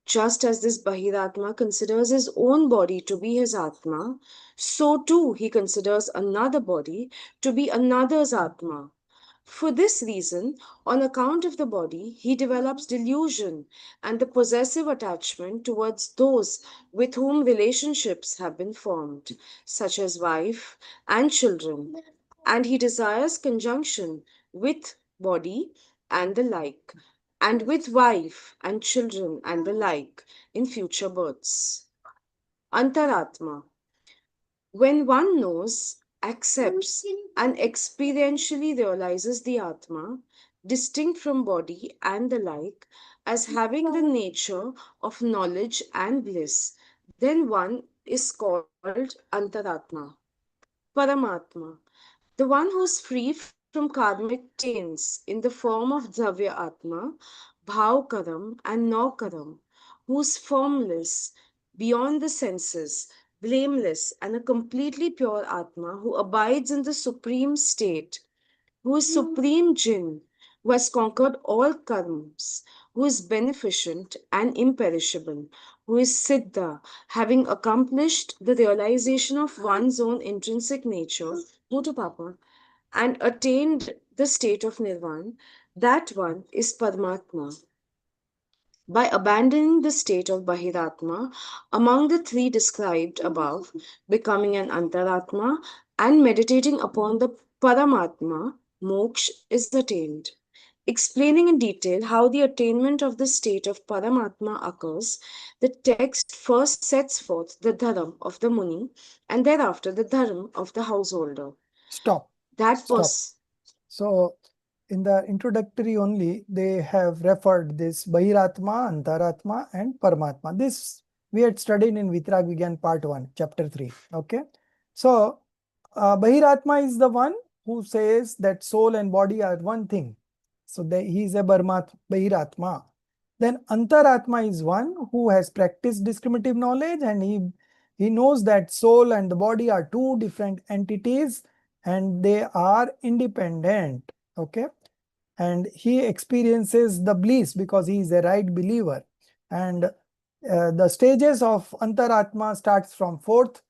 Just as this Bahiratma considers his own body to be his Atma, so too he considers another body to be another's Atma. For this reason, on account of the body, he develops delusion and the possessive attachment towards those with whom relationships have been formed, such as wife and children, and he desires conjunction with body and the like, and with wife and children and the like in future births. Antaratma. When one knows, accepts, and experientially realizes the Atma, distinct from body and the like, as having the nature of knowledge and bliss, then one is called Antaratma. Paramatma, the one who is free from karmic taints in the form of Dravya Atma, Bhav Karam, and No Karam, who is formless, beyond the senses, blameless, and a completely pure Atma who abides in the supreme state, who is supreme Jinn, who has conquered all karmas, who is beneficent and imperishable, who is Siddha, having accomplished the realization of one's own intrinsic nature, Mutu Papa, and attained the state of Nirvana, that one is Paramatma. By abandoning the state of Bahiratma among the three described above, becoming an Antaratma, and meditating upon the Paramatma, moksha is attained. Explaining in detail how the attainment of the state of Paramatma occurs, the text first sets forth the dharam of the Muni and thereafter the dharam of the householder. Stop. That Stop. was So, in the introductory only, they have referred this Bahiratma, Antaratma, and Paramatma. This we had studied in Vitrag Vigyan Part 1, Chapter 3. Okay. So, Bahiratma is the one who says that soul and body are one thing. So, he is a Bahiratma. Then Antaratma is one who has practiced discriminative knowledge, and he knows that soul and the body are two different entities and they are independent. Okay. And he experiences the bliss because he is a right believer. And the stages of Antaratma starts from 4th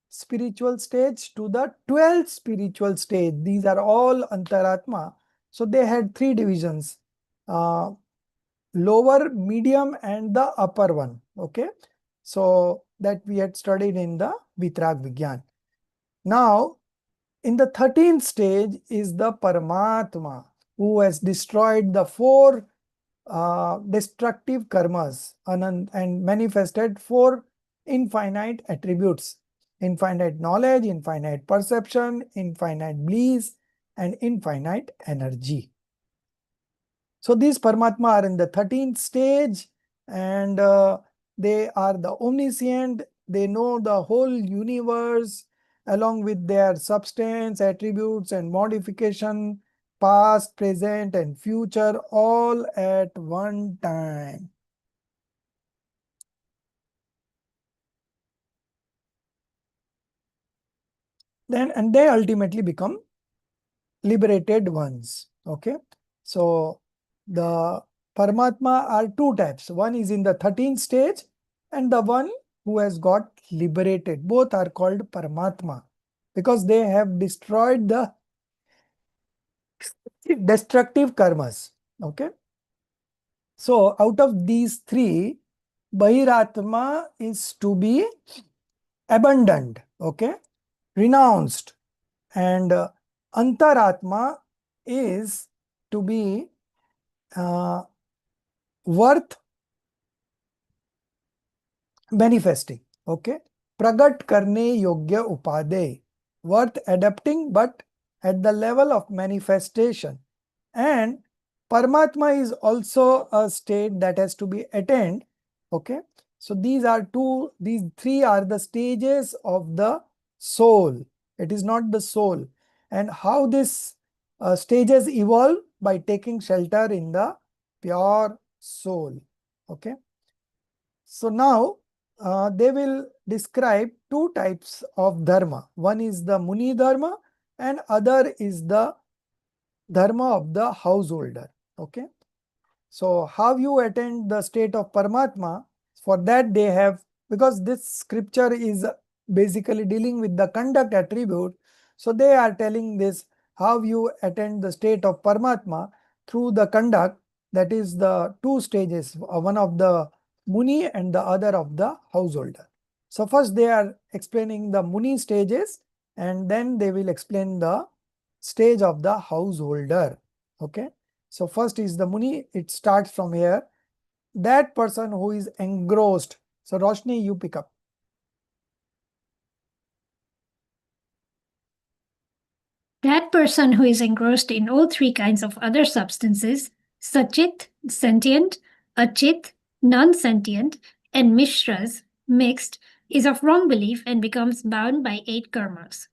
spiritual stage to the 12th spiritual stage. These are all Antaratma. So they had 3 divisions, lower, medium, and the upper one. Okay. So that we had studied in the Vitrag Vigyan. Now, in the 13th stage is the Paramatma, who has destroyed the 4 destructive karmas and manifested 4 infinite attributes: infinite knowledge, infinite perception, infinite bliss, and infinite energy. So these Paramatma are in the 13th stage, and they are the omniscient. They know the whole universe along with their substance, attributes, and modification, past, present, and future, all at one time. And they ultimately become liberated ones. Okay. So the Paramatma are 2 types. One is in the 13th stage and the one who has got liberated. Both are called Paramatma because they have destroyed the destructive karmas. Okay. So out of these 3, Bahiratma is to be abandoned, okay, renounced, and Antaratma is to be worth manifesting. Okay. Pragat karne yogya upade, worth adapting but at the level of manifestation. And Paramatma is also a state that has to be attained. Okay. So these 3 are the stages of the soul. It is not the soul. And how this stages evolve? By taking shelter in the pure soul. Okay. So now they will describe 2 types of dharma. One is the Muni dharma and other is the dharma of the householder. Okay. So how you attain the state of Paramatma? For that they have, because this scripture is basically dealing with the conduct attribute. So they are telling this, how you attain the state of Paramatma through the conduct, that is the 2 stages, one of the Muni and the other of the householder. So first they are explaining the Muni stages and then they will explain the stage of the householder. Okay. So first is the Muni, it starts from here. That person who is engrossed. So Roshni, you pick up. That person who is engrossed in all 3 kinds of other substances, Sachit, sentient, Achit, non-sentient, and Mishras, mixed, is of wrong belief and becomes bound by 8 karmas.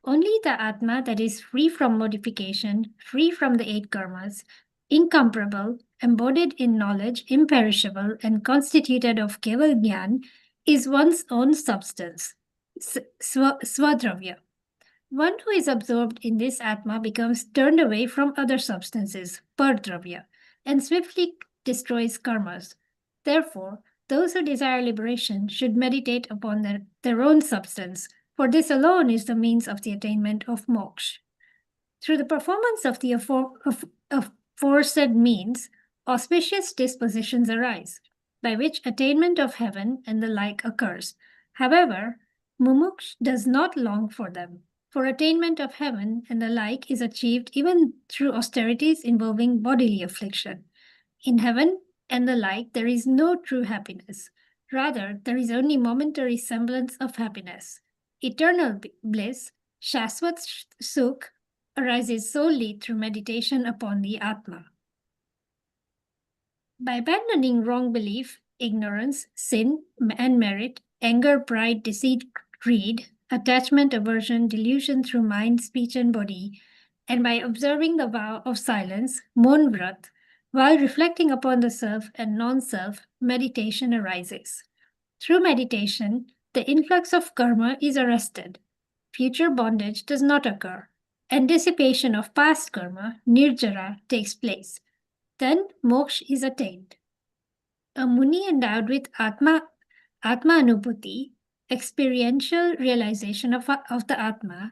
Only the Atma that is free from modification, free from the 8 karmas, incomparable, embodied in knowledge, imperishable, and constituted of Keval Jnana, is one's own substance, Swadravya. One who is absorbed in this Atma becomes turned away from other substances, Pardravya, and swiftly destroys karmas. Therefore, those who desire liberation should meditate upon their own substance, for this alone is the means of the attainment of moksha. Through the performance of the aforesaid means, auspicious dispositions arise, by which attainment of heaven and the like occurs. However, mumuksh does not long for them. for attainment of heaven and the like is achieved even through austerities involving bodily affliction. In heaven and the like, there is no true happiness. Rather, there is only momentary semblance of happiness. Eternal bliss, Shaswat Sukh, arises solely through meditation upon the Atma. By abandoning wrong belief, ignorance, sin, and merit, anger, pride, deceit, greed, attachment, aversion, delusion through mind, speech, and body, and by observing the vow of silence, Mon Vrat, while reflecting upon the self and non-self, meditation arises. Through meditation, the influx of karma is arrested. Future bondage does not occur, and dissipation of past karma, nirjara, takes place. Then moksha is attained. A Muni endowed with Atma Anubhuti, experiential realization of the Atma,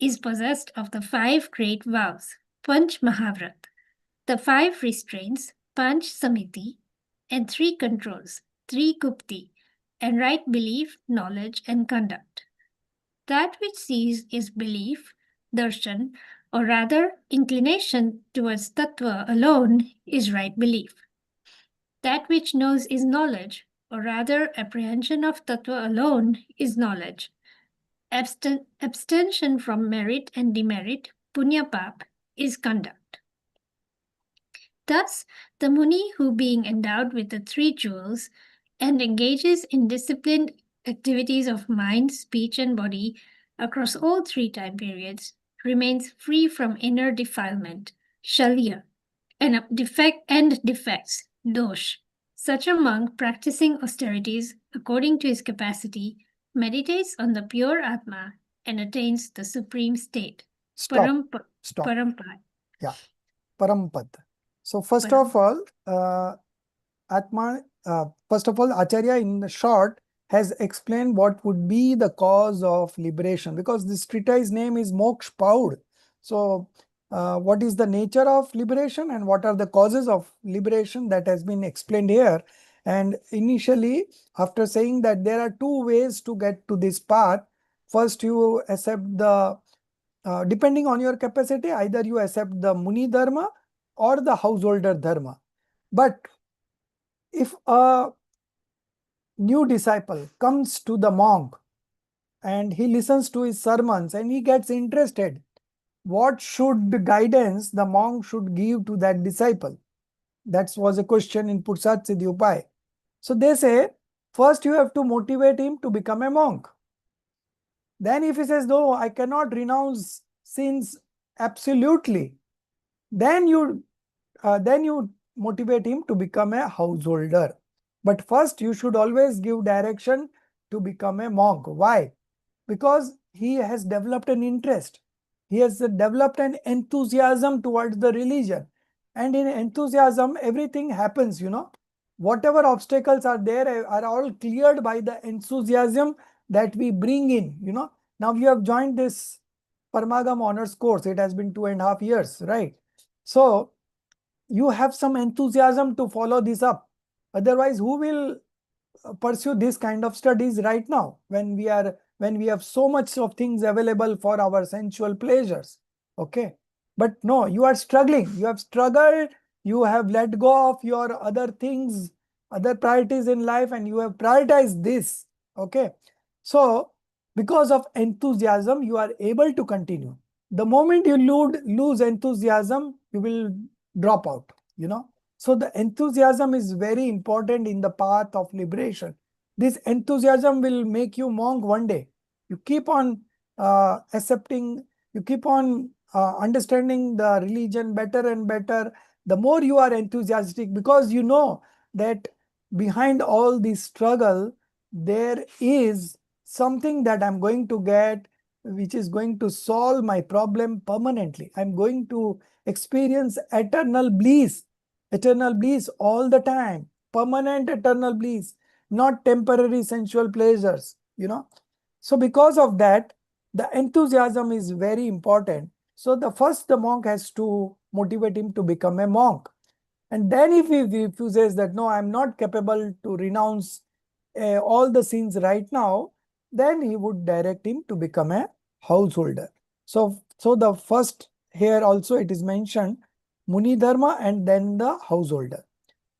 is possessed of the 5 great vows, Panch Mahavrat, the 5 restraints, Panch Samiti, and 3 controls, 3 Gupti, and right belief, knowledge, and conduct. That which sees is belief, darshan, or rather inclination towards tattva alone is right belief. That which knows is knowledge, or rather apprehension of tattva alone is knowledge. Abstention from merit and demerit, punya pap, is conduct. Thus, the Muni who being endowed with the 3 jewels and engages in disciplined activities of mind, speech, and body across all 3 time periods remains free from inner defilement, shalya, and defects, dosh. Such a monk practicing austerities according to his capacity meditates on the pure Atma and attains the supreme state. Stop. Parampad. Yeah, Parampad. So first of all, Acharya in short has explained what would be the cause of liberation, because this treatise name is Moksha Paud. So what is the nature of liberation and what are the causes of liberation, that has been explained here. And initially, after saying that there are 2 ways to get to this path, first you accept the, depending on your capacity, either you accept the Muni Dharma or the householder Dharma. But if a new disciple comes to the monk and he listens to his sermons and he gets interested, what should the guidance the monk should give to that disciple? That was a question in Pursat Siddhi Upay. So they say, first you have to motivate him to become a monk. Then if he says, no, I cannot renounce sins absolutely, then you motivate him to become a householder. But first you should always give direction to become a monk. Why? Because he has developed an interest. He has developed an enthusiasm towards the religion. And in enthusiasm, everything happens, Whatever obstacles are there are all cleared by the enthusiasm that we bring in, Now you have joined this Parmagam honors course. It has been 2.5 years, right? So you have some enthusiasm to follow this up. Otherwise, who will pursue this kind of studies right now when we have so much of things available for our sensual pleasures? Okay. But no, you are struggling. You have struggled. You have let go of your other things, other priorities in life, and you have prioritized this. Okay. So because of enthusiasm, you are able to continue. The moment you lose enthusiasm, you will drop out, So the enthusiasm is very important in the path of liberation. This enthusiasm will make you monk one day. You keep on accepting, you keep on understanding the religion better and better. The more you are enthusiastic, because you know that behind all this struggle, there is something that I'm going to get, which is going to solve my problem permanently. I'm going to experience eternal bliss all the time, permanent eternal bliss, not temporary sensual pleasures, So because of that, the enthusiasm is very important. So the monk has to motivate him to become a monk. And then if he refuses that, no, I'm not capable to renounce all the sins right now, then he would direct him to become a householder. So the first here also it is mentioned Muni Dharma and then the householder.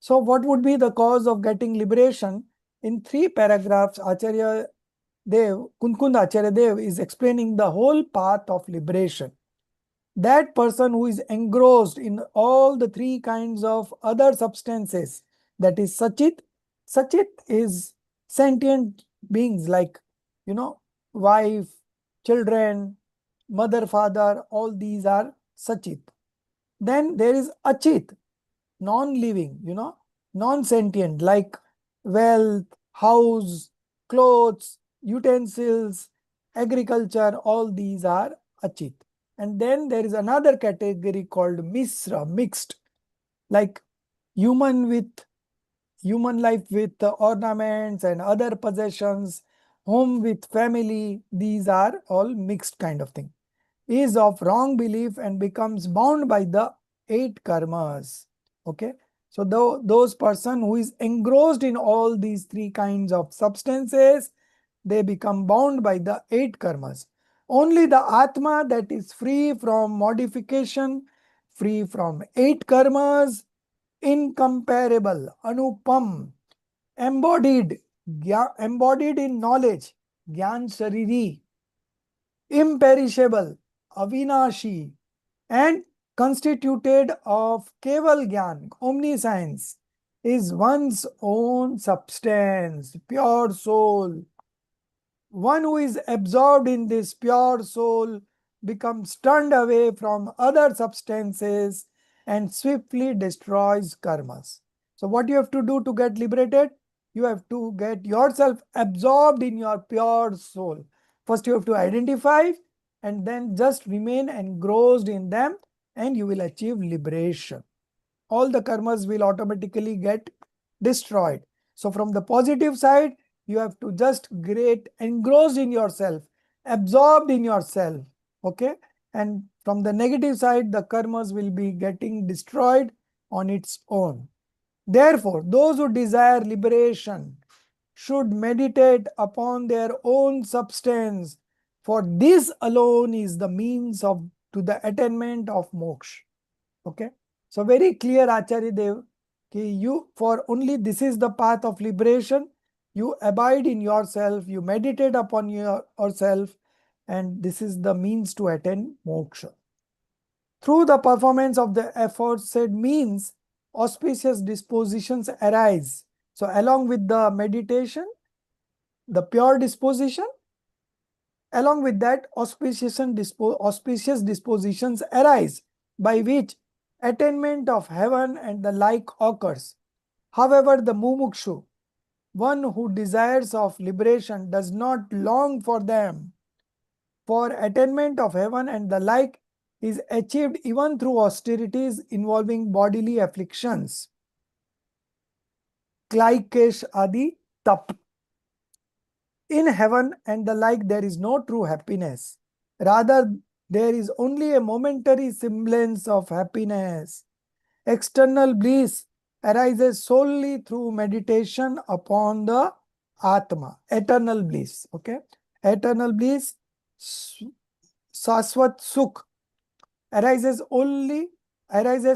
So what would be the cause of getting liberation? In 3 paragraphs, Kunkund Acharya Dev is explaining the whole path of liberation. That person who is engrossed in all the 3 kinds of other substances, that is Sachit. Sachit is sentient beings like, wife, children, mother, father, all these are Sachit. Then there is Achit, non-living, non-sentient, like wealth, house, clothes, utensils, agriculture, all these are Achit. And then there is another category called Misra, mixed, like human life with ornaments and other possessions, home with family, these are all mixed kind of thing. Is of wrong belief and becomes bound by the 8 karmas. Okay. So those person who is engrossed in all these 3 kinds of substances, they become bound by the 8 karmas. Only the Atma that is free from modification, free from 8 karmas, incomparable, anupam, embodied, embodied in knowledge, Gyan Shariri, imperishable, avinashi, and constituted of Keval Gyan, omniscience, is one's own substance, pure soul. One who is absorbed in this pure soul becomes turned away from other substances and swiftly destroys karmas. So what you have to do to get liberated? You have to get yourself absorbed in your pure soul. First you have to identify and then just remain engrossed in them and you will achieve liberation. All the karmas will automatically get destroyed. So from the positive side, you have to just get engrossed in yourself, absorbed in yourself. Okay. And from the negative side, the karmas will be getting destroyed on its own. Therefore, those who desire liberation should meditate upon their own substance, for this alone is the means to the attainment of moksha. Okay. So very clear Acharya Dev, for only this is the path of liberation. You abide in yourself, you meditate upon yourself, and this is the means to attain moksha. Through the performance of the aforesaid means, auspicious dispositions arise. So along with the meditation, the pure disposition, along with that auspicious dispositions arise, by which attainment of heaven and the like occurs. However, the mumukshu, one who desires of liberation, does not long for them. For attainment of heaven and the like is achieved even through austerities involving bodily afflictions. Klaikesh adi tap. In heaven and the like, there is no true happiness. Rather, there is only a momentary semblance of happiness. External bliss arises solely through meditation upon the Atma, eternal bliss. Okay, eternal bliss, Saswat Sukh, arises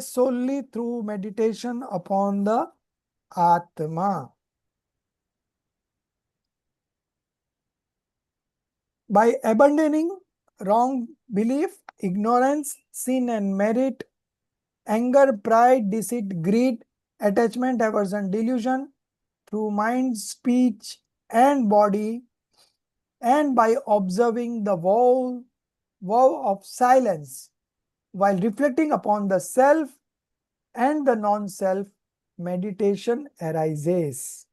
solely through meditation upon the Atma. By abandoning wrong belief, ignorance, sin and merit, anger, pride, deceit, greed, attachment, aversion, delusion, through mind, speech, and body, and by observing the vow of silence, while reflecting upon the self and the non-self, meditation arises.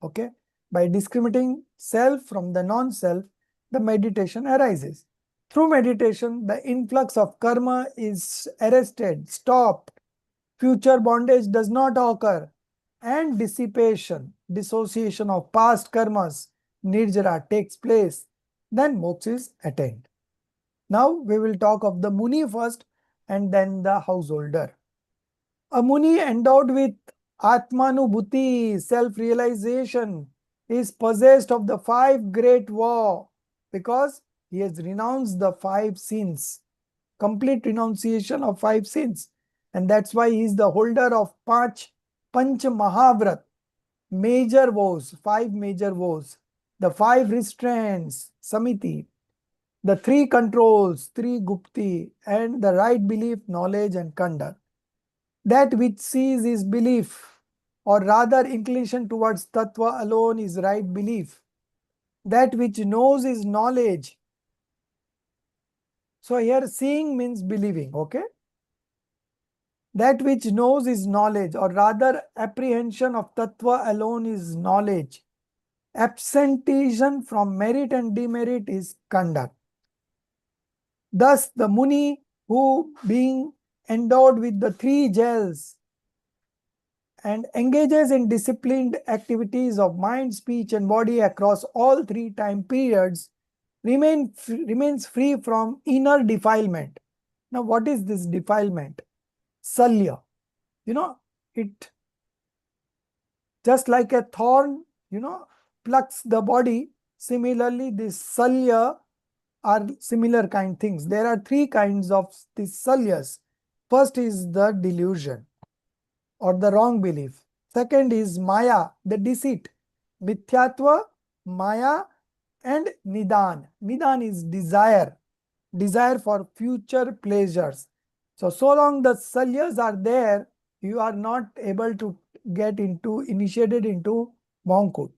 Okay? By discriminating self from the non-self, the meditation arises. Through meditation, the influx of karma is arrested, stopped. Future bondage does not occur. And dissociation of past karmas, nirjara, takes place. Then moksha is attained. Now we will talk of the Muni first and then the householder. A Muni endowed with Atmanubhuti, self-realization, is possessed of the 5 great vow, because He has renounced the 5 sins, complete renunciation of 5 sins. And that's why he is the holder of Panch Mahavrat, major vows, 5 major vows, the 5 restraints, Samiti, the 3 controls, 3 Gupti, and the right belief, knowledge, and conduct. That which sees is belief, or rather inclination towards Tattva alone is right belief. That which knows is knowledge. So here seeing means believing, okay? That which knows is knowledge, or rather apprehension of Tattva alone is knowledge. Absenteeism from merit and demerit is conduct. Thus, the Muni, who being endowed with the 3 jewels and engages in disciplined activities of mind, speech, and body across all 3 time periods, remains free from inner defilement. Now, what is this defilement? Salya. It just like a thorn, plucks the body. Similarly, this salya are similar kind things. There are 3 kinds of these salyas. First is the delusion or the wrong belief. Second is maya, the deceit. Mithyatva, maya, and nidan. Nidan is desire for future pleasures. So long the salyas are there, you are not able to get initiated into monkhood.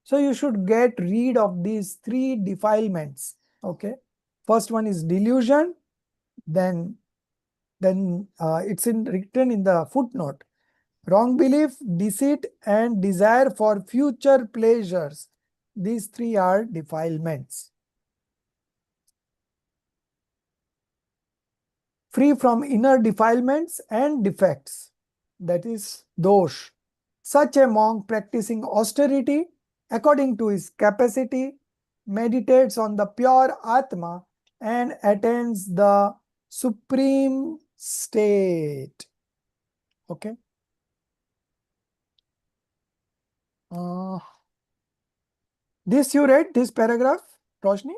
So you should get rid of these 3 defilements. Okay. First one is delusion, then it's written in the footnote. Wrong belief, deceit, and desire for future pleasures. These 3 are defilements. Free from inner defilements and defects, that is dosh. Such a monk practicing austerity according to his capacity meditates on the pure Atma and attains the supreme state. Okay. This you read, this paragraph, Roshni?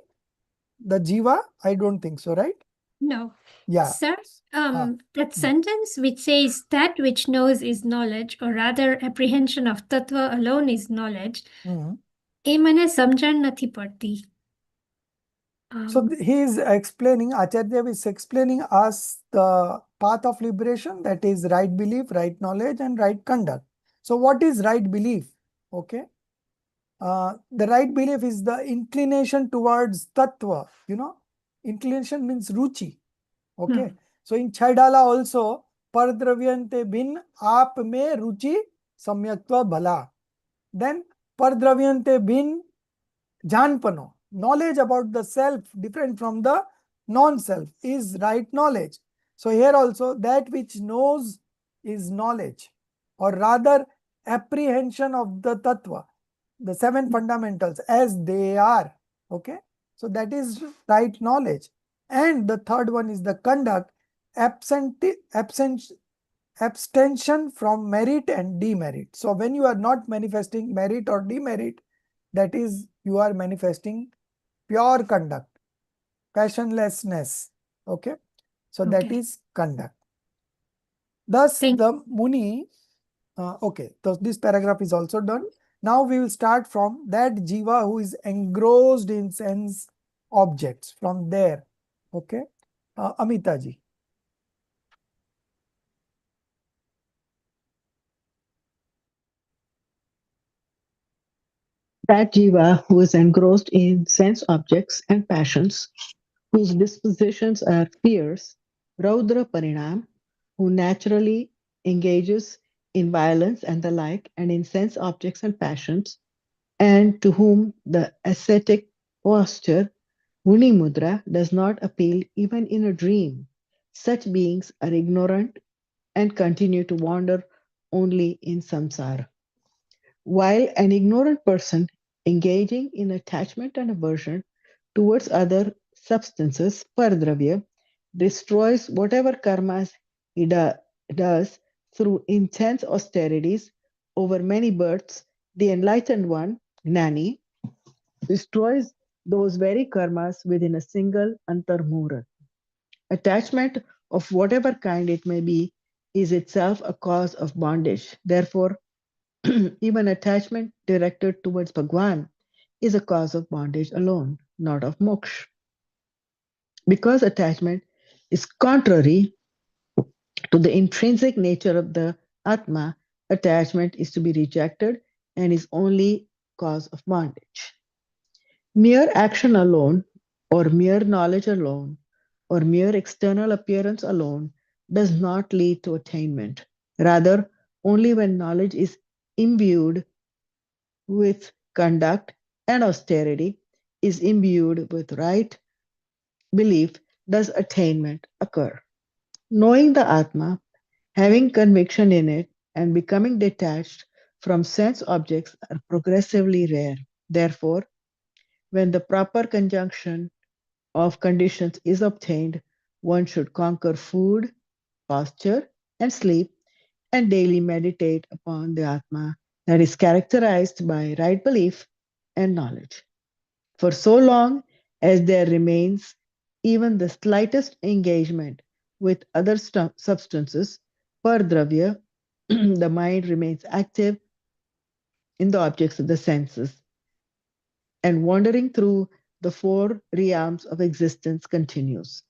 The Jiva? I don't think so, right? No. Yeah. Sir, that Hmm. sentence which says that which knows is knowledge, or rather apprehension of tattva alone is knowledge, એ મને સમજણ નથી પડતી. So he is explaining, Acharya is explaining us the path of liberation, that is right belief, right knowledge, and right conduct. So what is right belief? Okay. The right belief is the inclination towards tattva, inclination means ruchi. Okay. So in Chaidala also, pardravyante bin aap me ruchi samyaktva bhala. Then pardravyante bin janpano, knowledge about the self different from the non-self is right knowledge. So here also that which knows is knowledge, or rather apprehension of the tattva, the 7 fundamentals as they are. Okay. So that is right knowledge. And the third one is the conduct, abstention from merit and demerit. So when you are not manifesting merit or demerit, that is you are manifesting pure conduct, passionlessness. Okay. So that is conduct. Thus the Muni, okay, so this paragraph is also done. Now we will start from that Jiva who is engrossed in sense objects, from there. Okay. Amita ji. That jiva who is engrossed in sense objects and passions, whose dispositions are fierce, Raudra Parinam, who naturally engages in violence and the like, and in sense objects and passions, and to whom the ascetic posture, Muni Mudra, does not appeal even in a dream. Such beings are ignorant and continue to wander only in samsara. While an ignorant person engaging in attachment and aversion towards other substances, paradravya, destroys whatever karmas he does through intense austerities over many births, the enlightened one, Gnani, destroys those very karmas within a single antarmurat. Attachment of whatever kind it may be is itself a cause of bondage. Therefore, even attachment directed towards Bhagwan is a cause of bondage alone, not of moksha. Because attachment is contrary to the intrinsic nature of the Atma, attachment is to be rejected and is only cause of bondage. Mere action alone, or mere knowledge alone, or mere external appearance alone does not lead to attainment. Rather, only when knowledge is imbued with conduct and austerity, is imbued with right belief, does attainment occur. Knowing the Atma, having conviction in it, and becoming detached from sense objects are progressively rare. Therefore, when the proper conjunction of conditions is obtained, one should conquer food, posture, and sleep, and daily meditate upon the Atma that is characterized by right belief and knowledge. For so long as there remains even the slightest engagement with other substances, pardravya, the mind remains active in the objects of the senses and wandering through the four realms of existence continues.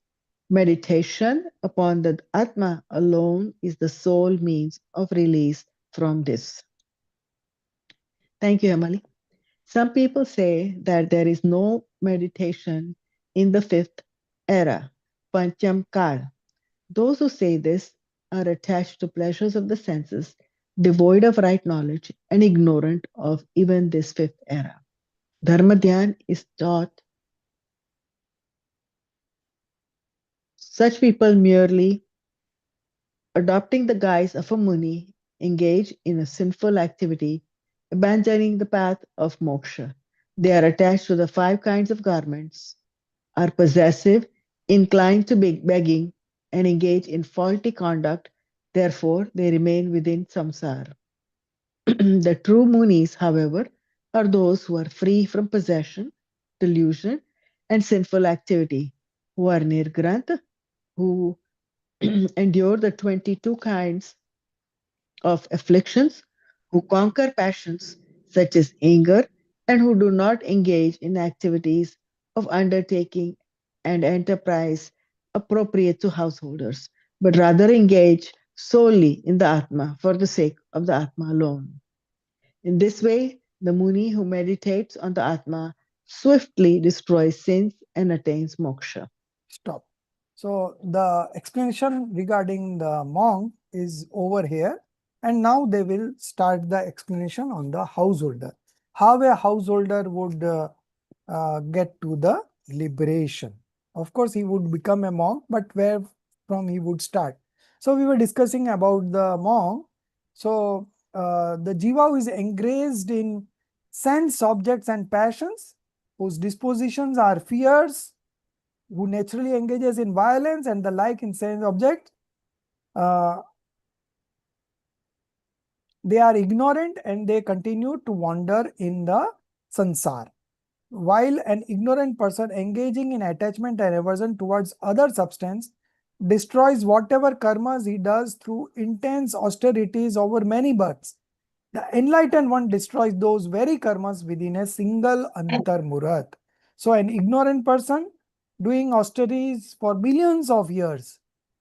Meditation upon the Atma alone is the sole means of release from this. Thank you, Emily. Some people say that there is no meditation in the fifth era, Pancham Kal. Those who say this are attached to pleasures of the senses, devoid of right knowledge, and ignorant of even this fifth era. Dharmadhyan is taught. Such people merely adopting the guise of a muni engage in a sinful activity, abandoning the path of moksha. They are attached to the five kinds of garments, are possessive, inclined to begging, and engage in faulty conduct. Therefore, they remain within samsara. The true munis, however, are those who are free from possession, delusion, and sinful activity, who are nirgrant, who endure the 22 kinds of afflictions, who conquer passions such as anger, and who do not engage in activities of undertaking and enterprise appropriate to householders, but rather engage solely in the Atma for the sake of the Atma alone. In this way, the Muni who meditates on the Atma swiftly destroys sins and attains moksha. Stop. So the explanation regarding the monk is over here, and now they will start the explanation on the householder. How a householder would get to the liberation. Of course, he would become a monk, but where from he would start. So we were discussing about the monk. So the jiva who is engrossed in sense objects and passions, whose dispositions are fears, who naturally engages in violence and the like in sense object, they are ignorant and they continue to wander in the sansar. While an ignorant person engaging in attachment and aversion towards other substance destroys whatever karmas he does through intense austerities over many births, the enlightened one destroys those very karmas within a single antarmurat. So an ignorant person doing austerities for billions of years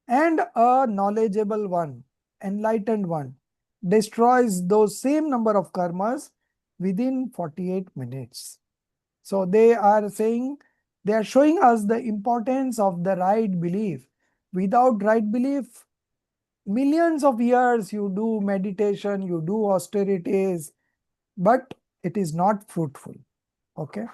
and a knowledgeable one, enlightened one, destroys those same number of karmas within 48 minutes. So they are saying, they are showing us the importance of the right belief. Without right belief, millions of years you do meditation, you do austerities, but it is not fruitful. Okay.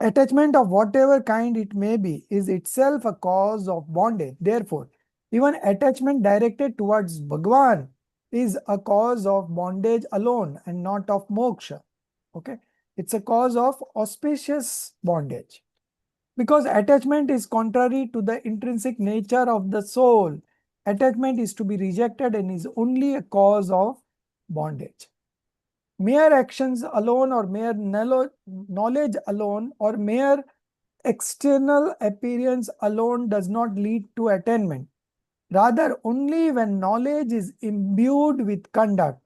Attachment of whatever kind it may be is itself a cause of bondage. Therefore, even attachment directed towards Bhagwan is a cause of bondage alone and not of moksha. Okay. It's a cause of auspicious bondage. Because attachment is contrary to the intrinsic nature of the soul. Attachment is to be rejected and is only a cause of bondage. Mere actions alone or mere knowledge alone or mere external appearance alone does not lead to attainment. Rather, only when knowledge is imbued with conduct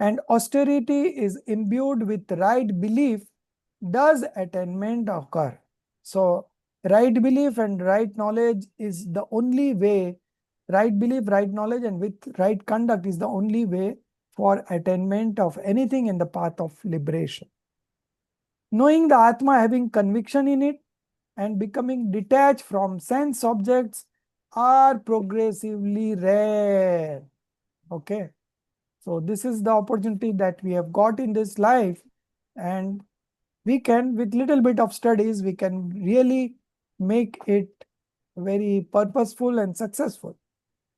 and austerity is imbued with right belief does attainment occur. So, right belief and right knowledge is the only way, right belief, right knowledge, and with right conduct is the only way for attainment of anything in the path of liberation. Knowing the Atma, having conviction in it, and becoming detached from sense objects are progressively rare. Okay. So this is the opportunity that we have got in this life, and we can, with little bit of studies, we can really make it very purposeful and successful.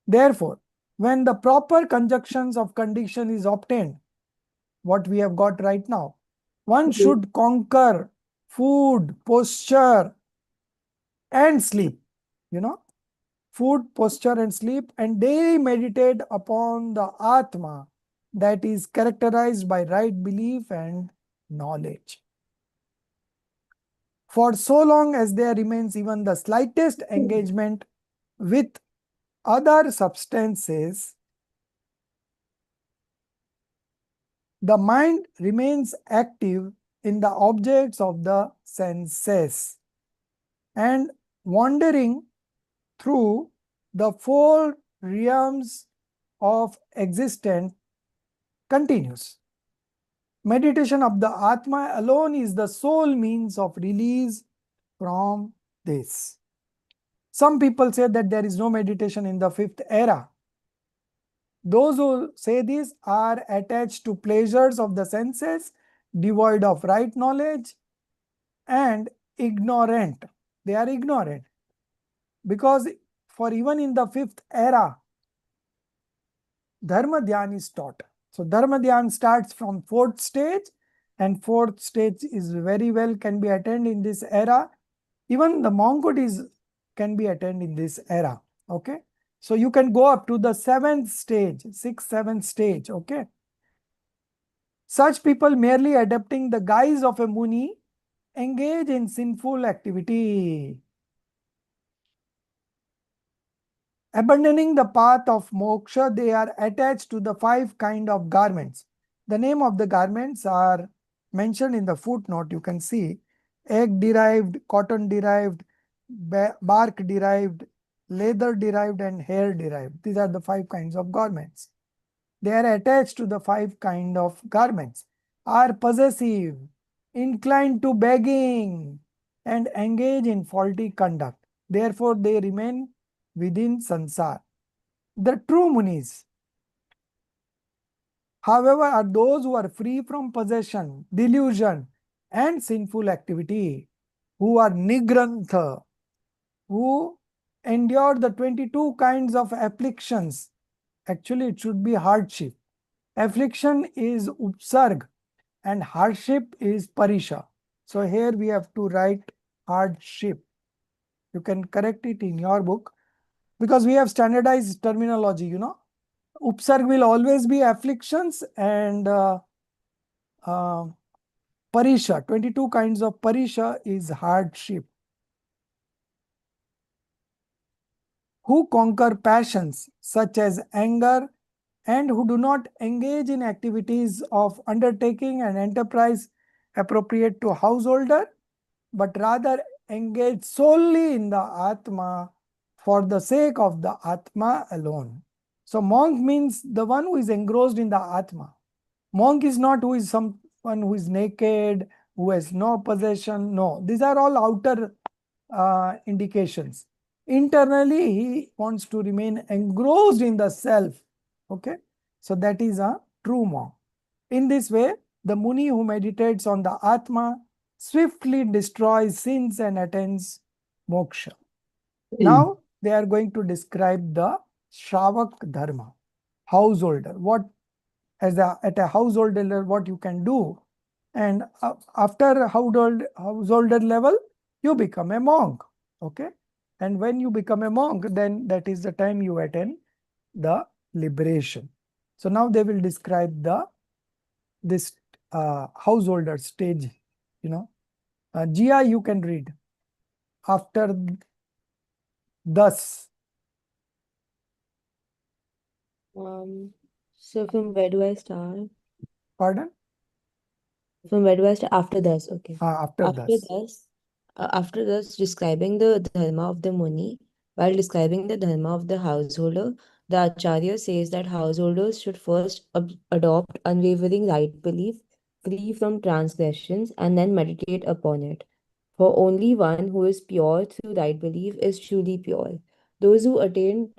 Therefore, when the proper conjunctions of condition is obtained, what we have got right now, one should conquer food, posture, and sleep. Food, posture, and sleep, and daily meditate upon the Atma that is characterized by right belief and knowledge. For so long as there remains even the slightest engagement with other substances, the mind remains active in the objects of the senses and wandering through the four realms of existence continues. Meditation of the Atma alone is the sole means of release from this. Some people say that there is no meditation in the fifth era. Those who say this are attached to pleasures of the senses, devoid of right knowledge, and ignorant. They are ignorant. Because for even in the fifth era, Dharma Dhyan is taught. So Dharma Dhyan starts from fourth stage, and fourth stage is very well can be attained in this era. Even the monkhood can be attained in this era. Okay. So you can go up to the seventh stage, sixth, seventh stage. Okay. Such people merely adopting the guise of a Muni engage in sinful activity. Abandoning the path of moksha, they are attached to the five kind of garments. The name of the garments are mentioned in the footnote. You can see egg derived, cotton derived, bark derived, leather derived, and hair derived. These are the five kinds of garments. They are attached to the five kind of garments, are possessive, inclined to begging, and engage in faulty conduct. Therefore, they remain within sansar. The true munis, however, are those who are free from possession, delusion, and sinful activity, who are nigrantha, who endure the 22 kinds of afflictions. Actually, it should be hardship. Affliction is upsarg and hardship is parisha. So here we have to write hardship. You can correct it in your book because we have standardized terminology, Upsarg will always be afflictions and parisha, 22 kinds of parisha is hardship. Who conquer passions such as anger and who do not engage in activities of undertaking and enterprise appropriate to householder, but rather engage solely in the Atma for the sake of the Atma alone. So monk means the one who is engrossed in the Atma. Monk is not who is someone who is naked, who has no possession. No, these are all outer indications. Internally, he wants to remain engrossed in the self. Okay, so that is a true monk. In this way, the Muni who meditates on the Atma swiftly destroys sins and attains moksha. Now, they are going to describe the Shravak Dharma, householder. What, at a householder, what you can do. And after householder level, you become a monk. Okay. And when you become a monk, then that is the time you attain the liberation. So now they will describe the this householder stage, Gia, you can read. After thus. So from where do I start? Pardon? From where do I start? After this, okay. After thus. After this, describing the dharma of the Muni, while describing the dharma of the householder, the Acharya says that householders should first adopt unwavering right belief, free from transgressions, and then meditate upon it. For only one who is pure through right belief is truly pure. Those who attained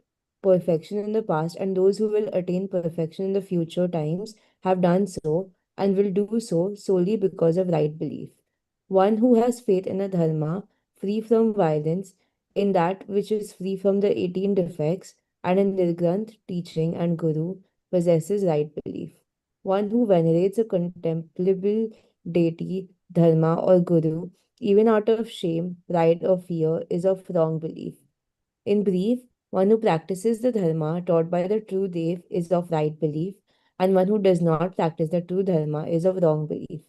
perfection in the past and those who will attain perfection in the future times have done so and will do so solely because of right belief. One who has faith in a dharma free from violence, in that which is free from the 18 defects, and in Nirgranth teaching and Guru possesses right belief. One who venerates a contemplable deity, dharma, or Guru, even out of shame, pride, or fear, is of wrong belief. In brief, one who practices the dharma taught by the true Dev is of right belief, and one who does not practice the true dharma is of wrong belief.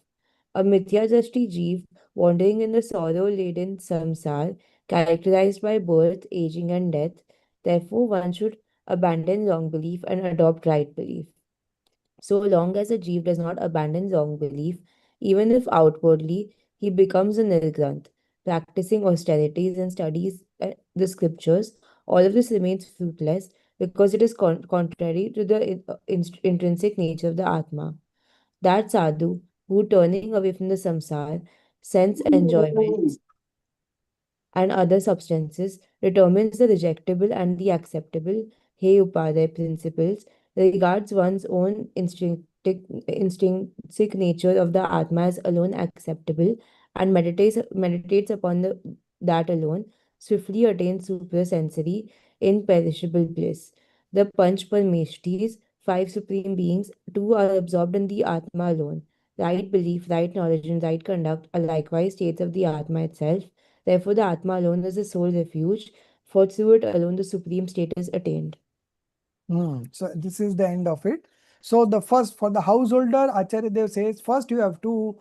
A Mithyadashti Jeev wandering in the sorrow-laden samsar, characterized by birth, aging, and death. Therefore, one should abandon wrong belief and adopt right belief. So long as a Jeev does not abandon wrong belief, even if outwardly he becomes a Nirgranth, practicing austerities and studies the scriptures, all of this remains fruitless because it is contrary to the intrinsic nature of the Atma. That sadhu who, turning away from the samsar, sense enjoyments and other substances, determines the rejectable and the acceptable, Hey Upadhyay principles, regards one's own intrinsic nature of the Atma as alone acceptable, and meditates upon that alone, swiftly attains suprasensory, imperishable bliss. The Panch Parmeshtis, five supreme beings, too are absorbed in the Atma alone. Right belief, right knowledge, and right conduct are likewise states of the Atma itself. Therefore, the Atma alone is the sole refuge, for through it alone the supreme state is attained. So this is the end of it. So the first, for the householder, Acharya Dev says, first you have to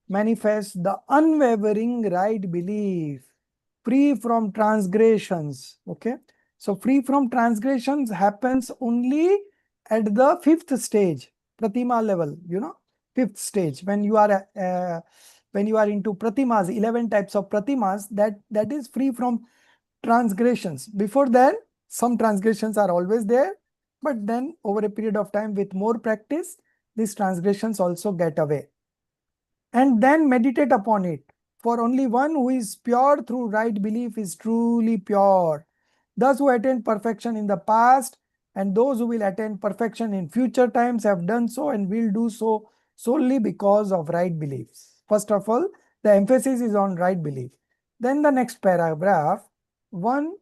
manifest the unwavering right belief, free from transgressions. Okay. So free from transgressions happens only at the fifth stage, Pratima level, fifth stage. When you are into Pratimas, 11 types of Pratimas, that is free from transgressions. Before that, some transgressions are always there, but then over a period of time with more practice, these transgressions also get away. And then meditate upon it. For only one who is pure through right belief is truly pure. Those who attained perfection in the past and those who will attain perfection in future times have done so and will do so solely because of right beliefs. First of all, the emphasis is on right belief. Then the next paragraph, one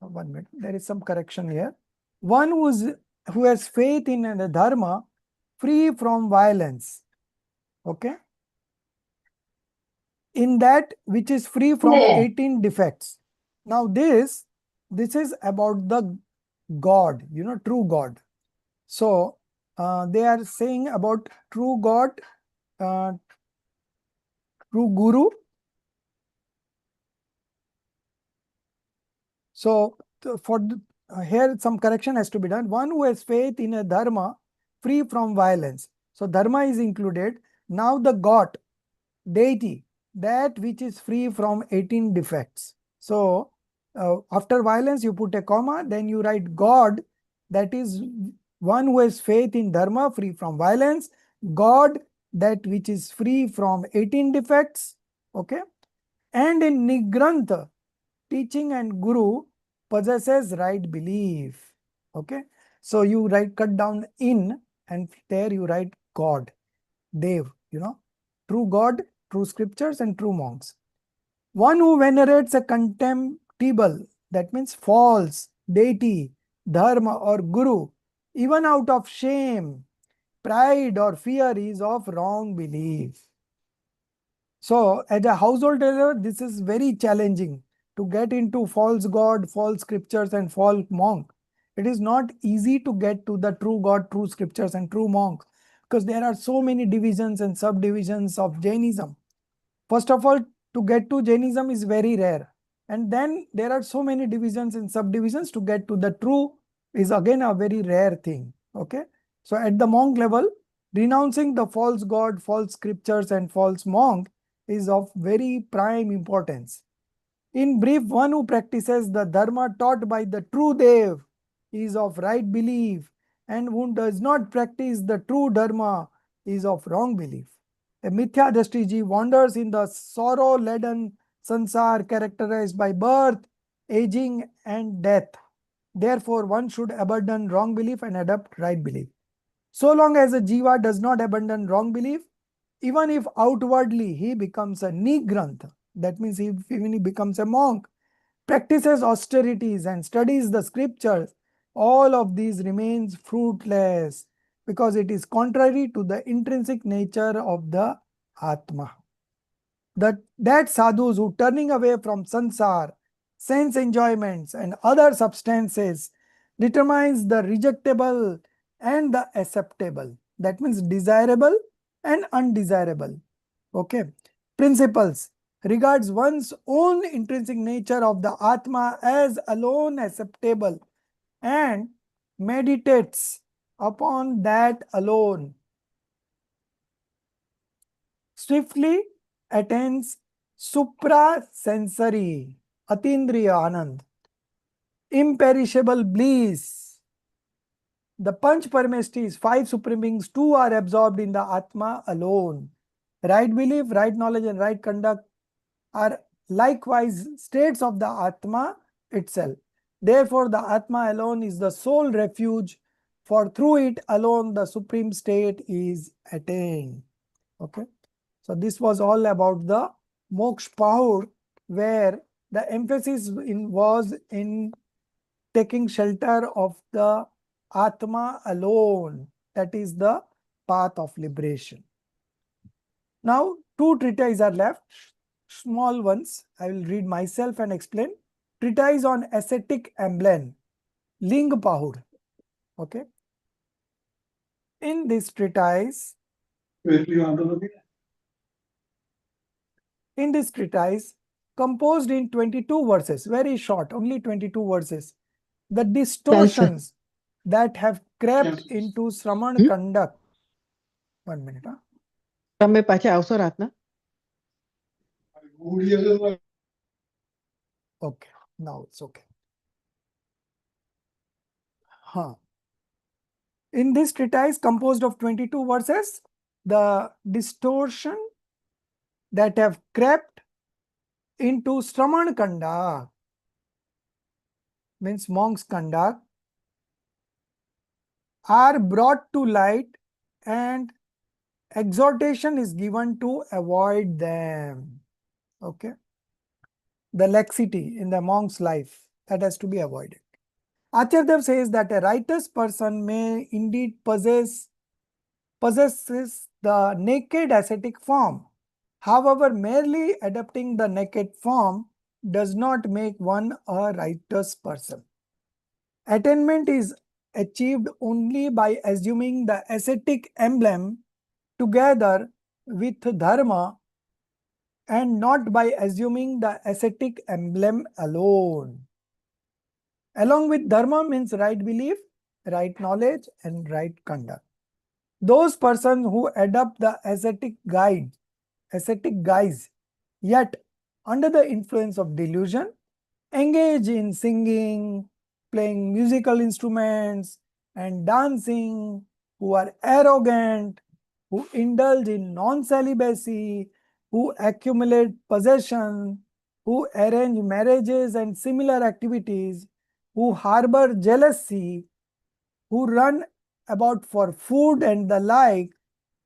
minute, there is some correction here. One who has faith in the dharma free from violence. Okay. In that which is free from 18 defects. Now this is about the God, true God. So they are saying about true God, true Guru. So here some correction has to be done. One who has faith in a dharma free from violence. So dharma is included. Now the God, deity, that which is free from 18 defects. So after violence you put a comma, then you write God, that is one who has faith in dharma free from violence. God, that which is free from 18 defects. Okay. And in Nigranth, teaching and Guru possesses right belief. Okay. So you cut down in and there you write God, Dev, true God, true scriptures and true monks. One who venerates a contemptible, that means false, deity, dharma or guru, even out of shame, pride or fear is of wrong belief. So as a householder, this is very challenging to get into false God, false scriptures and false monk. It is not easy to get to the true God, true scriptures and true monk. because there are so many divisions and subdivisions of Jainism. First of all, to get to Jainism is very rare. And then there are so many divisions and subdivisions. To get to the true is again a very rare thing. Okay. So at the monk level, renouncing the false god, false scriptures, and false monk is of very prime importance. In brief, one who practices the dharma taught by the true Dev is of right belief, and who does not practice the true dharma is of wrong belief. A mithya drashtiji wanders in the sorrow-laden sansar characterized by birth, aging, and death. Therefore, one should abandon wrong belief and adopt right belief. So long as a jiva does not abandon wrong belief, even if outwardly he becomes a nigranth, that means even he becomes a monk, practices austerities and studies the scriptures, all of these remains fruitless because it is contrary to the intrinsic nature of the Atma. That sadhus who turning away from sansar, sense enjoyments and other substances determines the rejectable and the acceptable. That means desirable and undesirable. Okay. Principles regards one's own intrinsic nature of the Atma as alone acceptable and meditates upon that alone. Swiftly attains suprasensory, atindriya anand, imperishable bliss. The Panch Paramastis, five supreme beings, too are absorbed in the Atma alone. Right belief, right knowledge, and right conduct are likewise states of the Atma itself. Therefore, the Atma alone is the sole refuge, for through it alone the supreme state is attained. Okay. So this was all about the Moksha Pahud, where the emphasis was in taking shelter of the Atma alone. That is the path of liberation. Now, two treatises are left, small ones. I will read myself and explain. Treatise on ascetic emblem, Ling Pahud. Okay. In this treatise, composed in 22 verses, very short, only 22 verses, the distortions that have crept into Sraman conduct. 1 minute. તમે પાછા આવશો રાતના? Okay, now it's okay. Huh. In this treatise composed of 22 verses, the distortion that have crept into Sraman conduct, means monk's conduct, are brought to light and exhortation is given to avoid them. Okay. The laxity in the monk's life, that has to be avoided. Acharyadev says that a righteous person may indeed possesses the naked ascetic form. However, merely adopting the naked form does not make one a righteous person. Attainment is achieved only by assuming the ascetic emblem together with dharma and not by assuming the ascetic emblem alone. Along with dharma means right belief, right knowledge, and right conduct. Those persons who adopt the ascetic guise, yet under the influence of delusion, engage in singing, playing musical instruments, and dancing, who are arrogant, who indulge in non-celibacy, who accumulate possession, who arrange marriages and similar activities, who harbor jealousy, who run about for food and the like,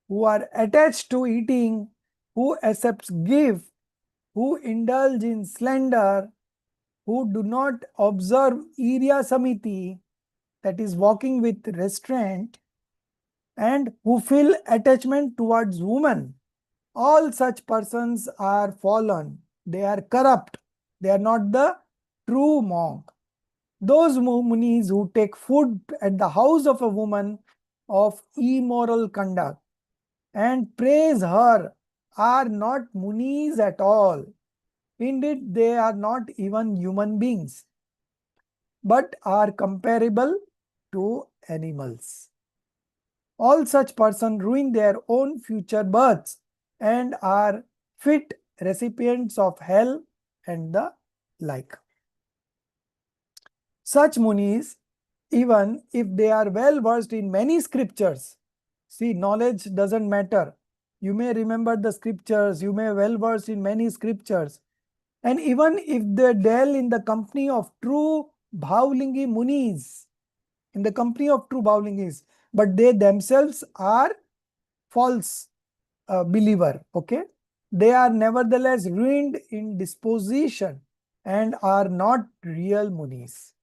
who are attached to eating, who accepts gift, who indulge in slander, who do not observe Irya Samiti, that is walking with restraint, and who feel attachment towards women. All such persons are fallen. They are corrupt. They are not the true monk. Those munis who take food at the house of a woman of immoral conduct and praise her are not munis at all. Indeed, they are not even human beings, but are comparable to animals. All such persons ruin their own future births and are fit recipients of hell and the like. Such munis, even if they are well versed in many scriptures, see, knowledge doesn't matter. You may remember the scriptures, you may well versed in many scriptures, and even if they dwell in the company of true Bhavlingi munis, in the company of true Bhavlingis, but they themselves are false believer, okay? They are nevertheless ruined in disposition and are not real munis.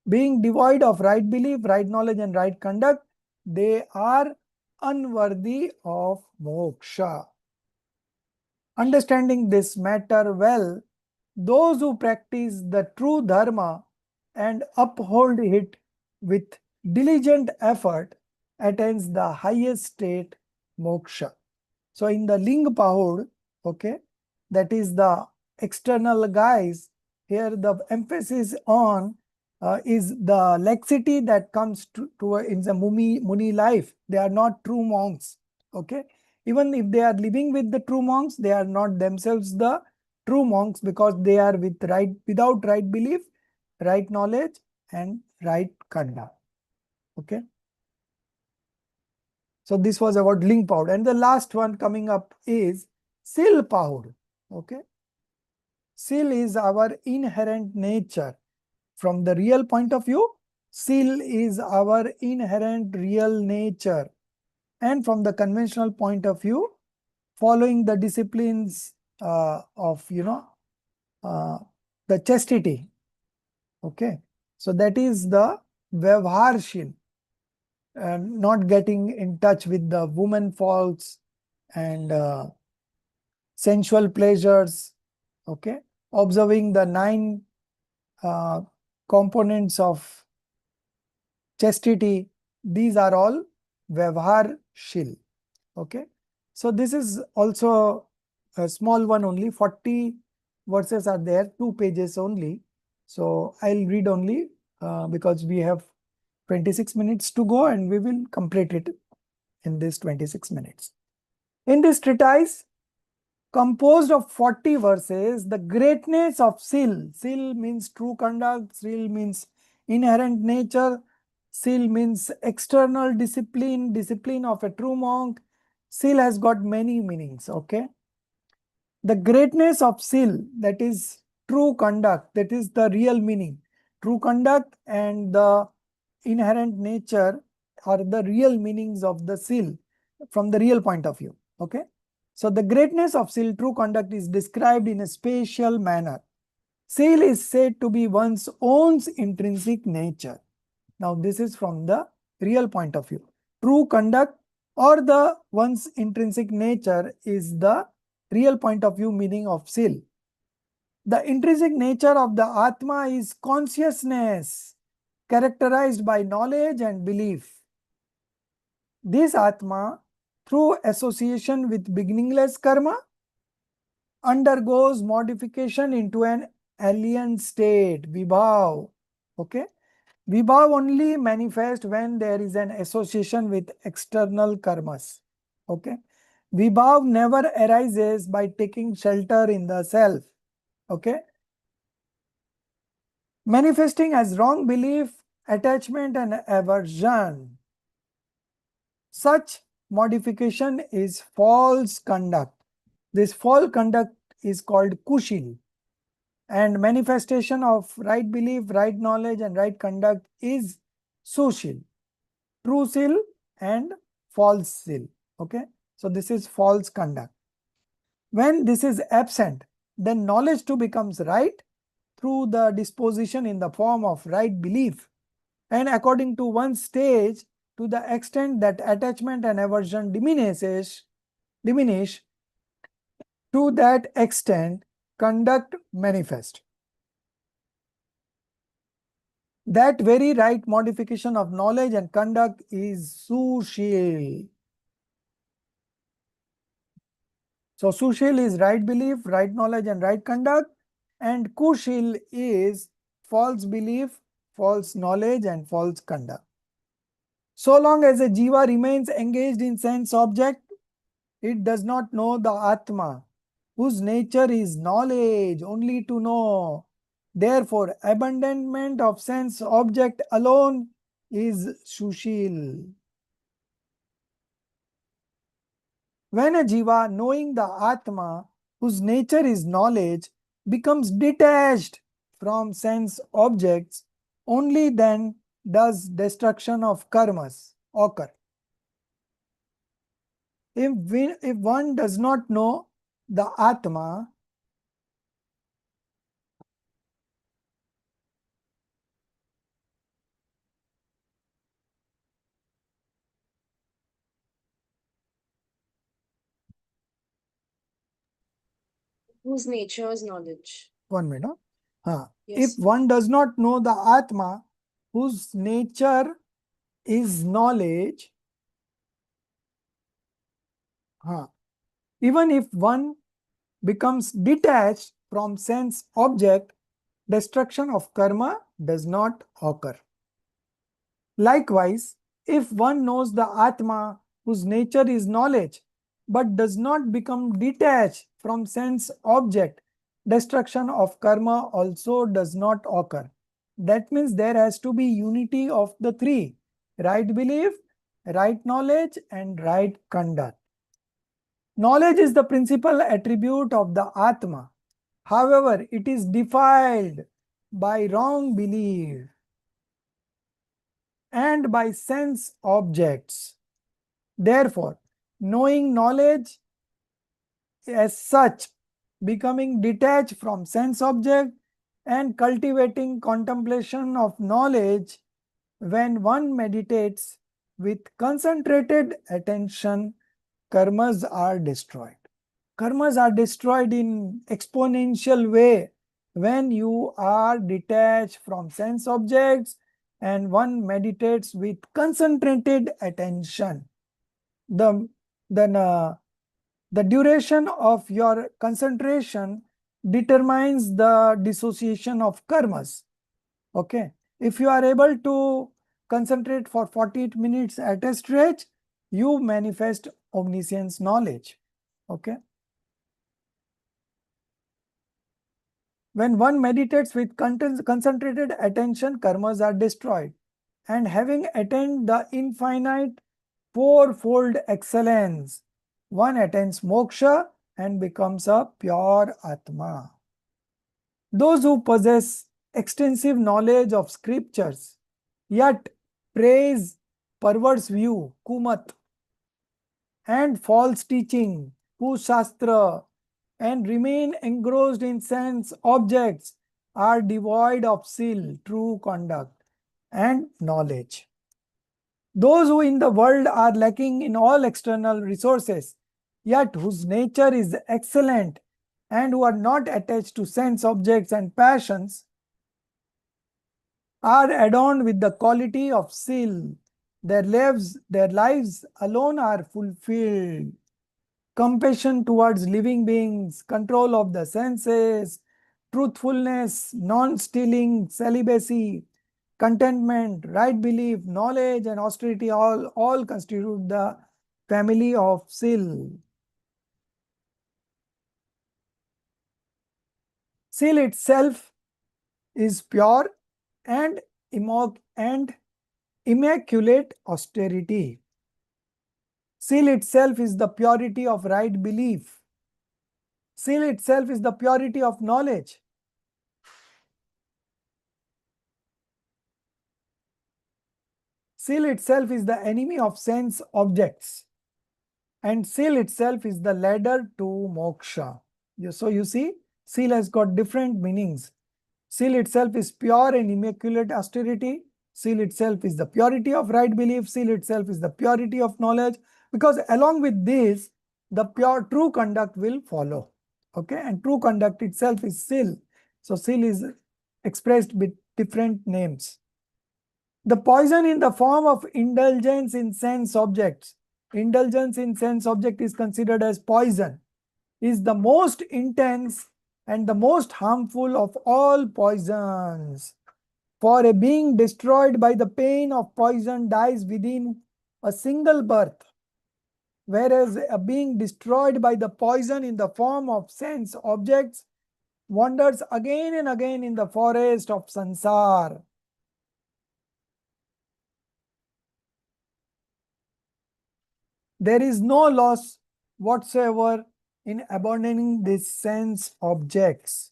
Being devoid of right belief, right knowledge and right conduct, they are unworthy of moksha. Understanding this matter well, those who practice the true dharma and uphold it with diligent effort attains the highest state, moksha. So in the ling pahud, okay, that is the external guise, here the emphasis on is the laxity that comes to in the muni life. They are not true monks, okay. Even if they are living with the true monks, they are not themselves the true monks because they are without right belief, right knowledge and right conduct, okay. So this was about ling pahud, and the last one coming up is sil pahud, okay. Sil is our inherent nature. From the real point of view, sil is our inherent real nature, and from the conventional point of view, following the disciplines of the chastity, okay. So that is the vyavharshil, not getting in touch with the woman faults and sensual pleasures, okay. Observing the 9 components of chastity, these are all vyavharshil, okay. So this is also a small one only, 40 verses are there, 2 pages only. So I'll read only because we have 26 minutes to go and we will complete it in this 26 minutes. In this treatise, composed of 40 verses, the greatness of sil means true conduct, sil means inherent nature, sil means external discipline of a true monk. Sil has got many meanings, okay. The greatness of sil, that is true conduct, that is the real meaning. True conduct and the inherent nature are the real meanings of the sil from the real point of view, okay. So the greatness of sil, true conduct, is described in a spatial manner. Sil is said to be one's own intrinsic nature. Now this is from the real point of view. True conduct or the one's intrinsic nature is the real point of view meaning of sil. The intrinsic nature of the Atma is consciousness, characterized by knowledge and belief. This Atma, through association with beginningless karma, undergoes modification into an alien state, vibhav. Okay. Vibhav only manifest when there is an association with external karmas. Okay. Vibhav never arises by taking shelter in the self. Okay. Manifesting as wrong belief, attachment and aversion. Such modification is false conduct. This false conduct is called kushil, and manifestation of right belief, right knowledge and right conduct is sushil, true sil and false sil. Okay, so this is false conduct. When this is absent, then knowledge too becomes right through the disposition in the form of right belief, and according to one stage, to the extent that attachment and aversion diminish, to that extent conduct manifest. That very right modification of knowledge and conduct is sushil. So sushil is right belief, right knowledge and right conduct, and kushil is false belief, false knowledge and false conduct. So long as a jiva remains engaged in sense object, it does not know the Atma, whose nature is knowledge, only to know. Therefore, abandonment of sense object alone is Sushil. When a jiva, knowing the Atma, whose nature is knowledge, becomes detached from sense objects, only then does destruction of karmas occur. If one does not know the Atma, Whose nature is knowledge. 1 minute. If Yes. one does not know the Atma, whose nature is knowledge, even if one becomes detached from sense object, destruction of karma does not occur. Likewise, if one knows the Atma, whose nature is knowledge, but does not become detached from sense object, destruction of karma also does not occur. That means there has to be unity of the three: right belief, right knowledge, and right conduct. Knowledge is the principal attribute of the Atma. However, it is defiled by wrong belief and by sense objects. Therefore, knowing knowledge as such, becoming detached from sense object, and cultivating contemplation of knowledge, when one meditates with concentrated attention, karmas are destroyed. Karmas are destroyed in exponential way when you are detached from sense objects and one meditates with concentrated attention. The, the duration of your concentration determines the dissociation of karmas. Okay. If you are able to concentrate for 48 minutes at a stretch, you manifest omniscience knowledge. Okay. When one meditates with concentrated attention, karmas are destroyed. And having attained the infinite fourfold excellence, one attains moksha and becomes a pure Atma. Those who possess extensive knowledge of scriptures, yet praise perverse view, kumat, and false teaching, kushastra, and remain engrossed in sense objects are devoid of sil, true conduct, and knowledge. Those who in the world are lacking in all external resources, yet whose nature is excellent and who are not attached to sense objects and passions, are adorned with the quality of sil. Their lives alone are fulfilled. Compassion towards living beings, control of the senses, truthfulness, non-stealing, celibacy, contentment, right belief, knowledge and austerity all constitute the family of Sil. Sil itself is pure and immaculate austerity. Sil itself is the purity of right belief. Sil itself is the purity of knowledge. Sil itself is the enemy of sense objects. And Sil itself is the ladder to moksha. So you see, Sil has got different meanings. Sil itself is pure and immaculate austerity. Sil itself is the purity of right belief. Sil itself is the purity of knowledge. Because along with this, the pure true conduct will follow. Okay, and true conduct itself is Sil. So Sil is expressed with different names. The poison in the form of indulgence in sense objects. Indulgence in sense object is considered as poison, is the most intense and the most harmful of all poisons. For a being destroyed by the pain of poison dies within a single birth, whereas a being destroyed by the poison in the form of sense objects wanders again and again in the forest of sansar. There is no loss whatsoever in abandoning these sense objects.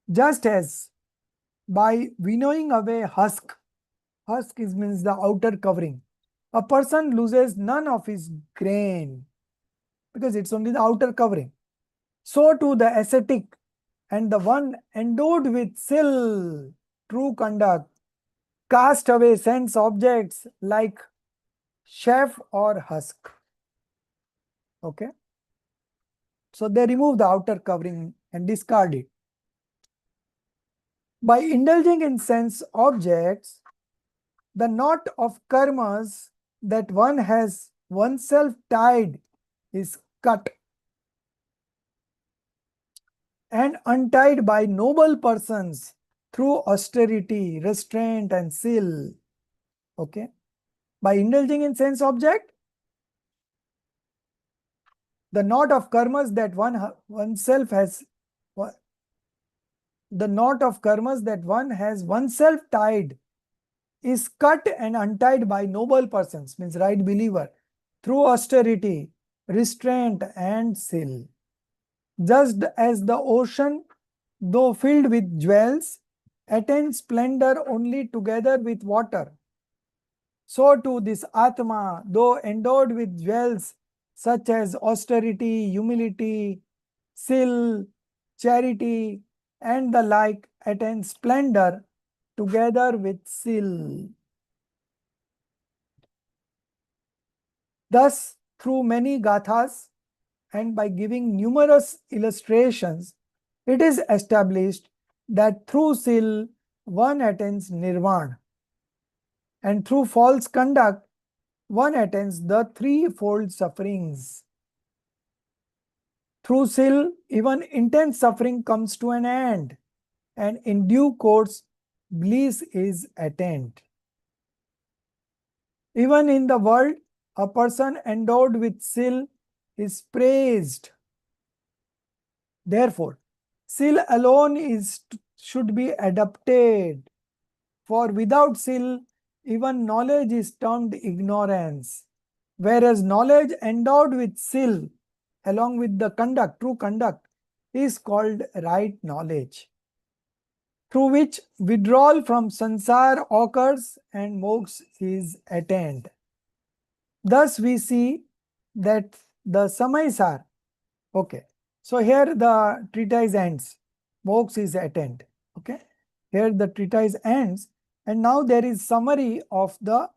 Just as by winnowing away husk means the outer covering, a person loses none of his grain because it's only the outer covering. So too the ascetic and the one endowed with sil, true conduct, cast away sense objects like chaff or husk. Okay. So they remove the outer covering and discard it. By indulging in sense objects, the knot of karmas that one has oneself tied is cut and untied by noble persons through austerity, restraint, and sil. Okay. By indulging in sense object, the knot of karmas that oneself has, the knot of karmas that one has oneself tied is cut and untied by noble persons, means right believer, through austerity, restraint, and sil. Just as the ocean, though filled with jewels, attains splendor only together with water, so too this Atma, though endowed with jewels such as austerity, humility, sil, charity, and the like, attains splendor together with sil. Thus, through many gathas and by giving numerous illustrations, it is established that through sil one attains nirvana, and through false conduct one attains the threefold sufferings. Through sil, even intense suffering comes to an end, and in due course bliss is attained. Even in the world, a person endowed with sil is praised. Therefore, sil alone should be adopted, for without sil, even knowledge is termed ignorance, whereas knowledge endowed with sil, along with the conduct, true conduct, is called right knowledge, through which withdrawal from sansar occurs and moksha is attained. Thus we see that the samaisar, okay, so here the treatise ends, moksha is attained, okay. Here the treatise ends, and now there is summary of the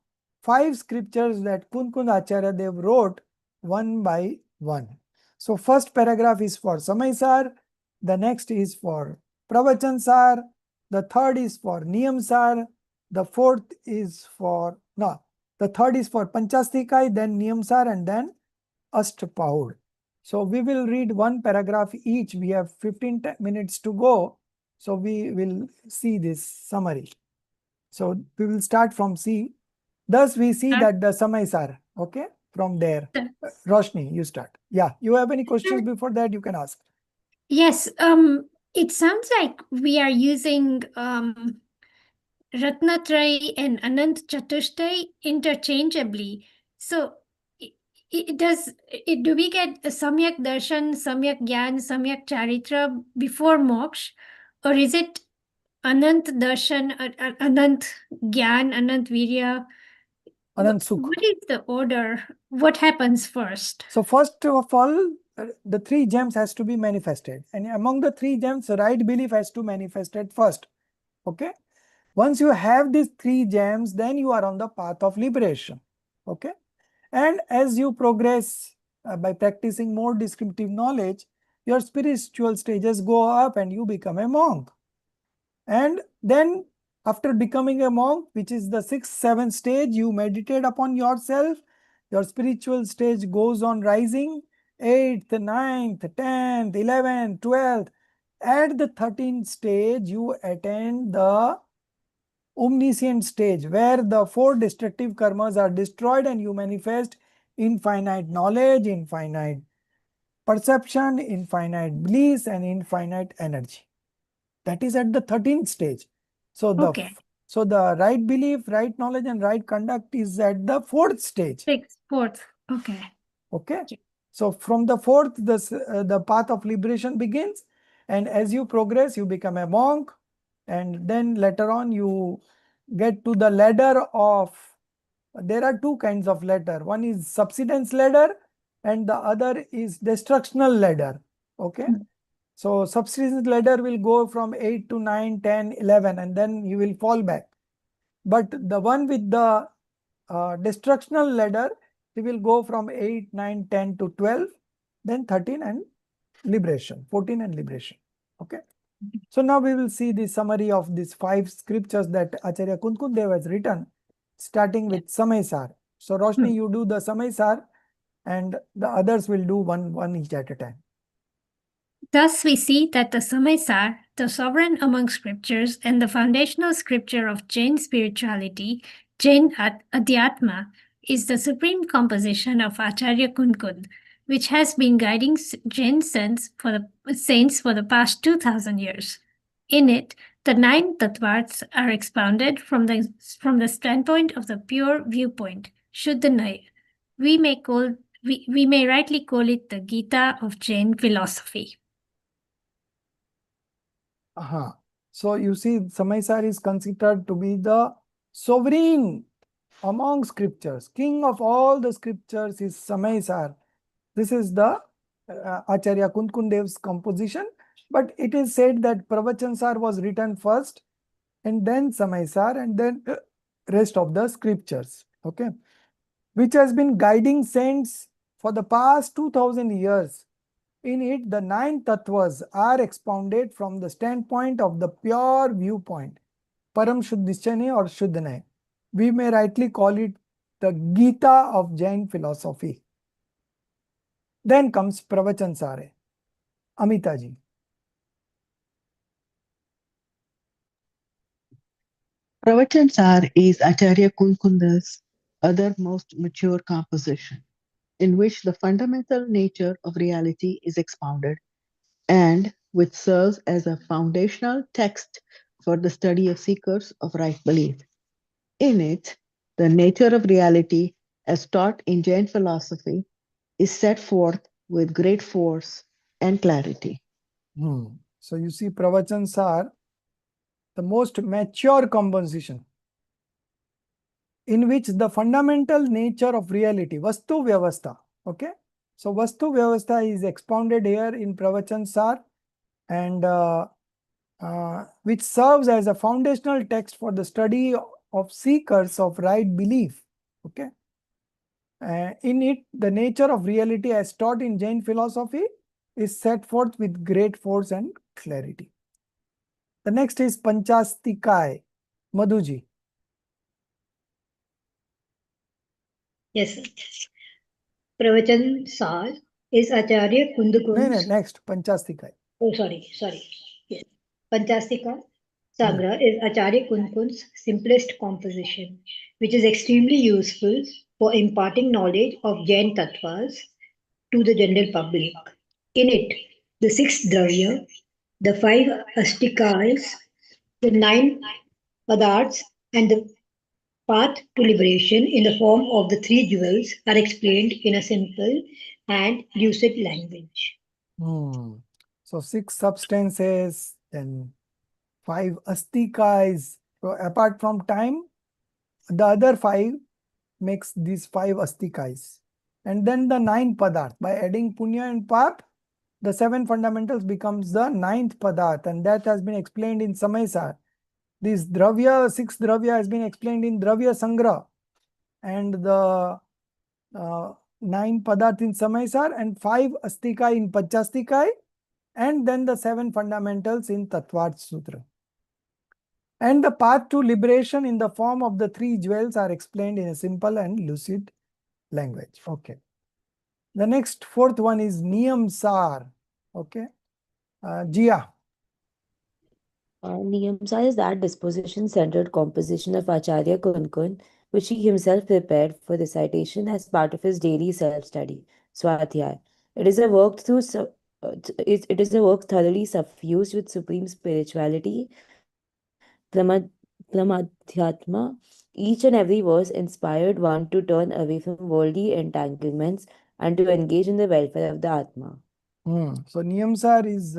5 scriptures that Kunkund Acharya Dev wrote one by one. So first paragraph is for Samaisar, the next is for Pravachansar, the third is for Niyamsar, the fourth is for, no, the third is for Panchastikai, then Niyamsar, and then Ashtapahud. So we will read one paragraph each. We have 15 minutes to go. So we will see this summary. So we will start from C. Thus we see that the Samaisar, okay, from there. Roshni, you start. Yeah, you have any questions before that, you can ask. Yes, it sounds like we are using Ratnatrayi and Anant Chatushtay interchangeably. So do we get Samyak Darshan, Samyak Gyan, Samyak Charitra before moksha, or is it Anant Darshan, Anant Gyan, Anant Virya? Anant Sukh. What is the order? What happens first? So first of all, the 3 gems has to be manifested, and among the 3 gems, right belief has to manifested first. Okay. Once you have these 3 gems, then you are on the path of liberation. Okay. And as you progress by practicing more descriptive knowledge, your spiritual stages go up and you become a monk. And then After becoming a monk, which is the 6th, 7th stage, you meditate upon yourself. Your spiritual stage goes on rising. 8th, 9th, 10th, 11th, 12th. At the 13th stage, you attend the omniscient stage, where the 4 destructive karmas are destroyed and you manifest infinite knowledge, infinite perception, infinite bliss, and infinite energy. That is at the 13th stage. So the right belief, right knowledge, and right conduct is at the 4th stage. 6th, 4th. Okay. Okay. So from the 4th, the path of liberation begins. And as you progress, you become a monk. And then later on, you get to the ladder of, there are 2 kinds of ladder. One is subsidence ladder and the other is destructional ladder. Okay. So subsidence ladder will go from 8 to 9, 10, 11, and then you will fall back. But the one with the destructional ladder, it will go from 8, 9, 10 to 12, then 13 and liberation, 14 and liberation. Okay. So now we will see the summary of these 5 scriptures that Acharya Kunkundev has written, starting with Samaysar. So Roshni, you do the Samaysar and the others will do one each at a time. Thus we see that the Samaysar, the sovereign among scriptures and the foundational scripture of Jain spirituality, Jain Adhyatma, is the supreme composition of Acharya Kunkund, which has been guiding Jain saints for the past 2000 years. In it, the 9 tattvas are expounded from the standpoint of the pure viewpoint, Shuddhanaya. We may rightly call it the Gita of Jain philosophy. So you see, Samaysar is considered to be the sovereign among scriptures. King of all the scriptures is Samaysar. This is the Acharya Kunkundev's composition. But it is said that Pravachansar was written first, and then Samaysar, and then rest of the scriptures. Okay, which has been guiding saints for the past 2000 years. In it, the 9 tattvas are expounded from the standpoint of the pure viewpoint, Param Shuddhishchane or Shuddhanaya. We may rightly call it the Gita of Jain philosophy. Then comes Pravachansare. Amitaji. Pravachan is Acharya Kunkunda's other most mature composition, in which the fundamental nature of reality is expounded and which serves as a foundational text for the study of seekers of right belief. In it, the nature of reality, as taught in Jain philosophy, is set forth with great force and clarity. So you see, Pravachans are the most mature composition in which the fundamental nature of reality, Vastu Vyavastha. Okay. So Vastu Vyavastha is expounded here in Pravachansar, and which serves as a foundational text for the study of seekers of right belief. Okay. In it, the nature of reality as taught in Jain philosophy is set forth with great force and clarity. The next is Panchastikai. Madhuji. Yes, sir. Pravachan Sar is Acharya Kundukund's. Next, Panchastikai. Oh, sorry. Yes. Panchastika Sagra is Acharya Kundukund's simplest composition, which is extremely useful for imparting knowledge of Jain tattvas to the general public. In it, the 6 dravya, the 5 astikas, the 9 padarthas, and the path to liberation in the form of the 3 jewels are explained in a simple and lucid language. So 6 substances, then 5 astikas. So apart from time, the other 5 makes these 5 astikas. And then the 9 padarth. By adding punya and pap, the 7 fundamentals becomes the 9th padarth, and that has been explained in Samaysar. This dravya, 6 dravya has been explained in Dravya Sangra, and the 9 padarth in Samaysar, and 5 astikai in Panchastikai, and then the 7 fundamentals in Tattvarth Sutra. And the path to liberation in the form of the three jewels are explained in a simple and lucid language. Okay. The next fourth one is Niyam Sar. Okay. Jia. Niyamsa is that disposition-centered composition of Acharya Kunkun, which he himself prepared for recitation as part of his daily self-study, Swadhyay. It is a work it is a work thoroughly suffused with supreme spirituality, pramadhyatma. Each and every verse inspired one to turn away from worldly entanglements and to engage in the welfare of the Atma. So Niyamsar is,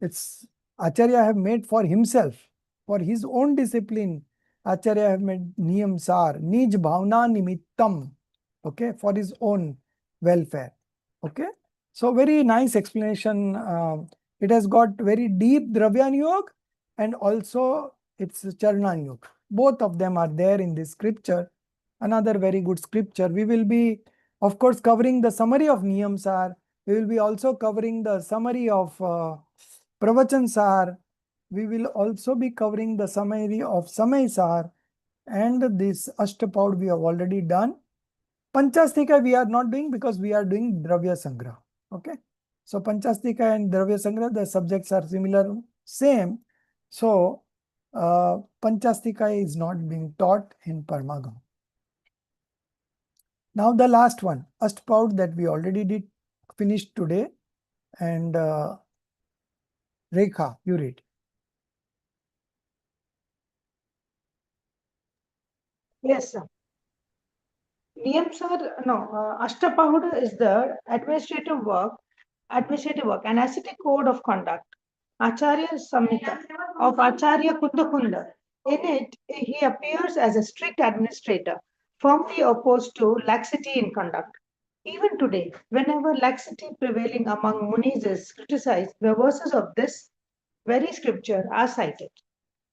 it's Acharya have made for himself, for his own discipline. Acharya have made Niyamsar, Nij Bhavna Nimittam, okay, for his own welfare. Okay. So very nice explanation. It has got very deep Dravyan Yoga and also it's Charnan Yoga. Both of them are there in this scripture. Another very good scripture. We will be, of course, covering the summary of Niyamsar. We will be also covering the summary of Pravachan Sar. We will also be covering the summary of Samay Sar. And this Ashtapaud we have already done. Panchastika we are not doing because we are doing Dravya Sangra. Okay. So Panchastika and Dravya Sangra, the subjects are similar, same. So Panchastika is not being taught in Parmagam. Now the last one, Ashtapaud, that we already did finish today. And Rekha, you read. Yes, sir. Ashtapahuda is the administrative work, an ascetic code of conduct, Acharya Samhita of Acharya Kundakunda. In it, he appears as a strict administrator, firmly opposed to laxity in conduct. Even today, whenever laxity prevailing among munis is criticized, the verses of this very scripture are cited.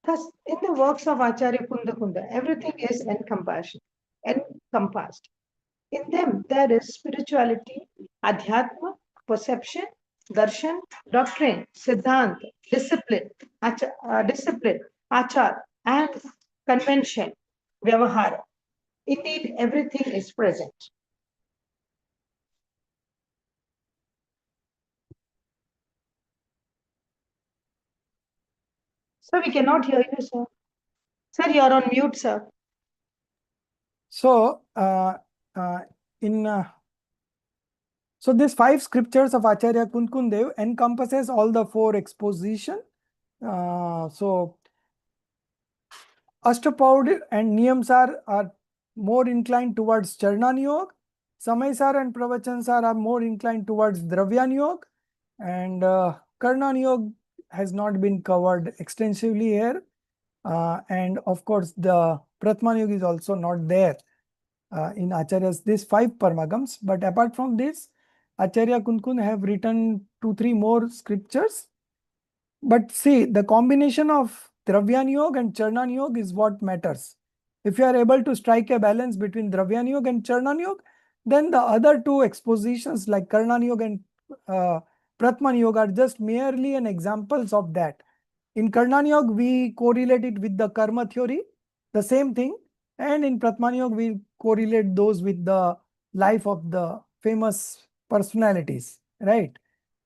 Thus, in the works of Acharya Kundakunda, everything is encompassed. In them, there is spirituality, adhyatma, perception, darshan, doctrine, siddhant, discipline, achar, and convention, vyavahara. Indeed, everything is present. Sir, we cannot hear you, sir. Sir, you are on mute, sir. So, so these 5 scriptures of Acharya Kunkundev encompasses all the 4 exposition. So Ashtapaud and Niyamsar are more inclined towards Charnan Yoga. Samaysar and Pravachansar are more inclined towards Dravyan Yoga. And Karnan Yoga has not been covered extensively here. And of course, the Pratman Yoga is also not there in Acharya's these 5 Parmagams. But apart from this, Acharya Kunkun have written 2-3 more scriptures. But see, the combination of Dravyan Yoga and Charnan Yoga is what matters. If you are able to strike a balance between Dravyan Yoga and Charnan Yoga, then the other 2 expositions like Karnan Yoga and Pratman Yoga are just merely an examples of that. In Karnan Yoga, we correlate it with the karma theory, the same thing. And in Pratman Yoga, we correlate those with the life of the famous personalities, right?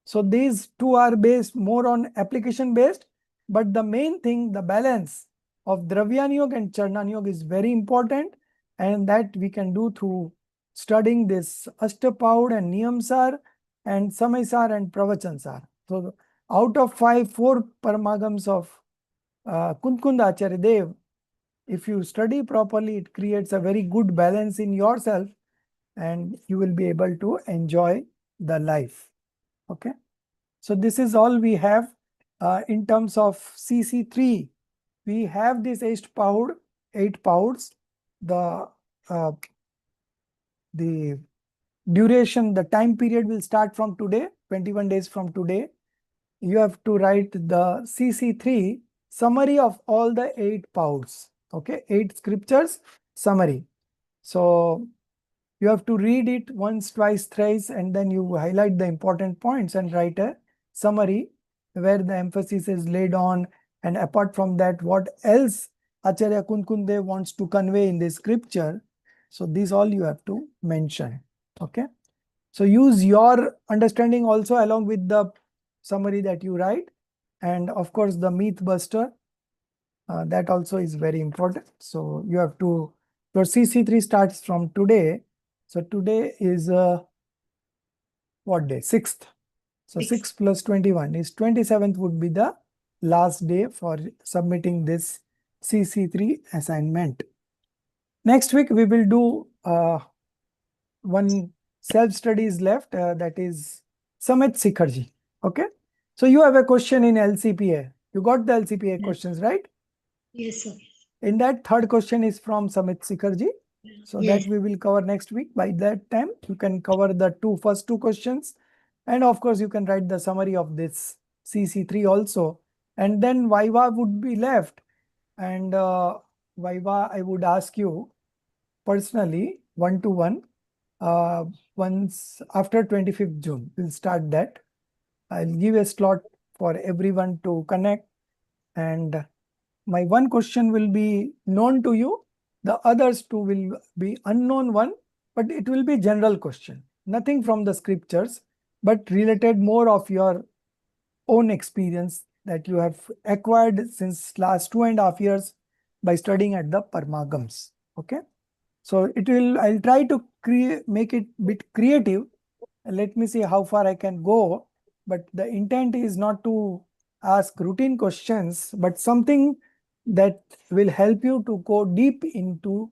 So these 2 are based more on application based, but the main thing, the balance of Dravyan Yoga and Charnan Yoga is very important, and that we can do through studying this Ashtapaud and Niyamsar and Samaysar and Pravachansar. So out of 4 Parmagams of Kunkunda Acharya Dev, if you study properly, it creates a very good balance in yourself and you will be able to enjoy the life. Okay. So this is all we have in terms of CC3. We have this 8 pouds. The duration, the time period will start from today, 21 days from today. You have to write the CC3 summary of all the 8 pouds. Okay, 8 scriptures summary. So you have to read it once, twice, thrice, and then you highlight the important points and write a summary where the emphasis is laid on and apart from that, what else Acharya Kunkunde wants to convey in this scripture. So these all you have to mention. Okay. So use your understanding also along with the summary that you write, and of course the myth buster. That also is very important. So you have to, your CC3 starts from today. So today is what day? 6th. So 6 plus 21 is 27th would be the last day for submitting this CC3 assignment. Next week we will do one self-study is left, that is Samit Sikharji. Okay. So you have a question in LCPA. You got the LCPA questions, right? Yes, sir. In that, third question is from Samit Sikharji. So Yes. that we will cover next week. By that time, you can cover the first two questions. And of course, you can write the summary of this CC3 also. And then Viva would be left. And Viva, I would ask you personally, one-to-one, once after 25th June, we'll start that. I'll give a slot for everyone to connect, and my one question will be known to you. The others two will be unknown one, but it will be general question. Nothing from the scriptures, but related more of your own experience that you have acquired since last 2.5 years by studying at the Parmagams. Okay. So it will, I'll try to make it bit creative. Let me see how far I can go. But the intent is not to ask routine questions, but something that will help you to go deep into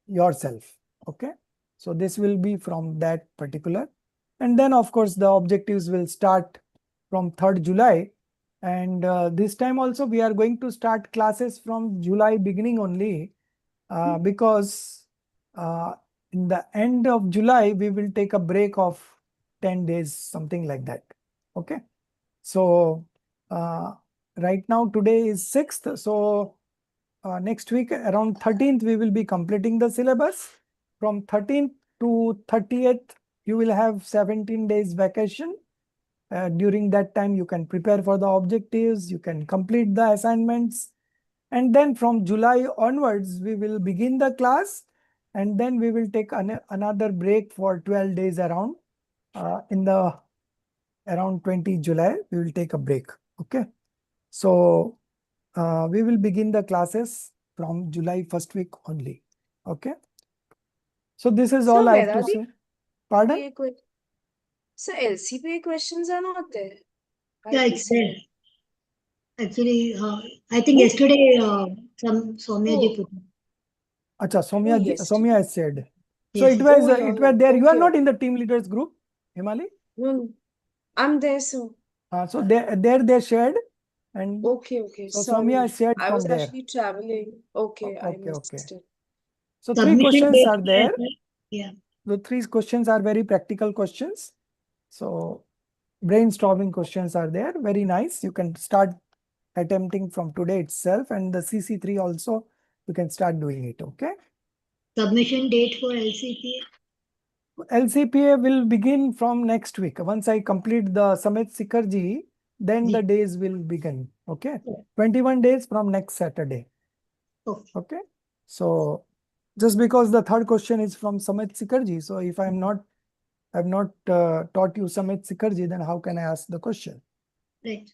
yourself. Okay. So this will be from that particular. And then of course the objectives will start from 3rd July. And this time also we are going to start classes from July beginning only, because in the end of July, we will take a break of 10 days, something like that. Okay. So right now, today is 6th. So next week, around 13th, we will be completing the syllabus. From 13th to 30th, you will have 17 days vacation. During that time, you can prepare for the objectives, you can complete the assignments. And then from July onwards, we will begin the class, and then we will take another break for 12 days around. In the around 20 July, we will take a break. Okay. So we will begin the classes from July 1st week only. Okay. So this is all I have to say. Pardon? So LCPA questions are not there. Yeah, it's there. Actually, I think yesterday some Soumya ji put it. Acha, Soumya has said. So Yes. it was Oh, yeah, it was there. You are okay. not in the team leaders group, Himali? No, I'm there, so. So there they shared, and Okay. so Sorry. Soumya has shared I from was there. actually traveling. Okay, I Okay. missed it. So three Submission questions date are there. Yeah. The 3 questions are very practical questions. So brainstorming questions are there. Very nice. You can start attempting from today itself, and the CC3 also you can start doing it. Okay. Submission date for LCPA. LCPA will begin from next week. Once I complete the Samit Sikharji, then the days will begin. Okay. 21 days from next Saturday. Okay. So just because the third question is from Samit Sikharji, so if I've not taught you Samit Sikharji, then how can I ask the question? Right.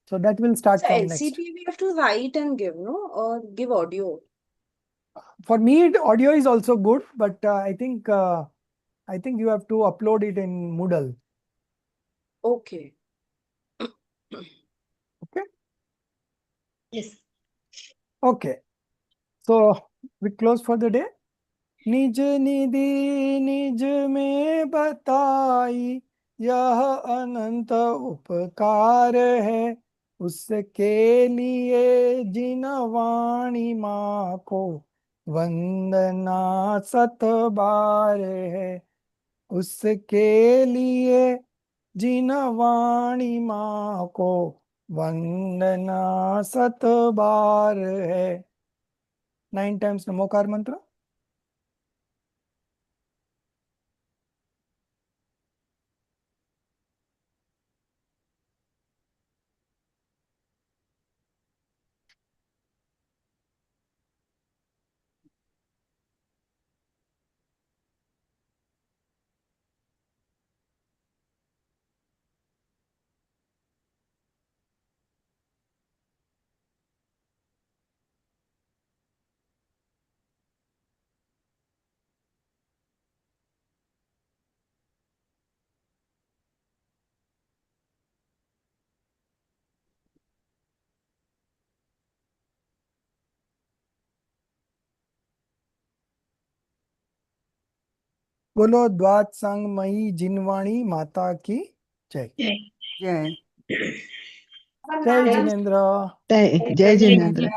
So that will start So from next. LCPA we have to write and give, no? Or give audio? For me, audio is also good, but I think you have to upload it in Moodle. Okay. Okay. Yes. Okay. So we close for the day. निज निधि निज में बताई, यह अनंत उपकार है, उसके लिए जिन वाणी माँ को वंदना 7 बार है, उसके लिए जिन वाणी माँ को वंदना 7 बार है. 9 times नमोकार मंत्र. बोलो द्वाद संगमयी जिनवाणी माता की जय। जय जय जिनेन्द्र। जय जिनेन्द्र।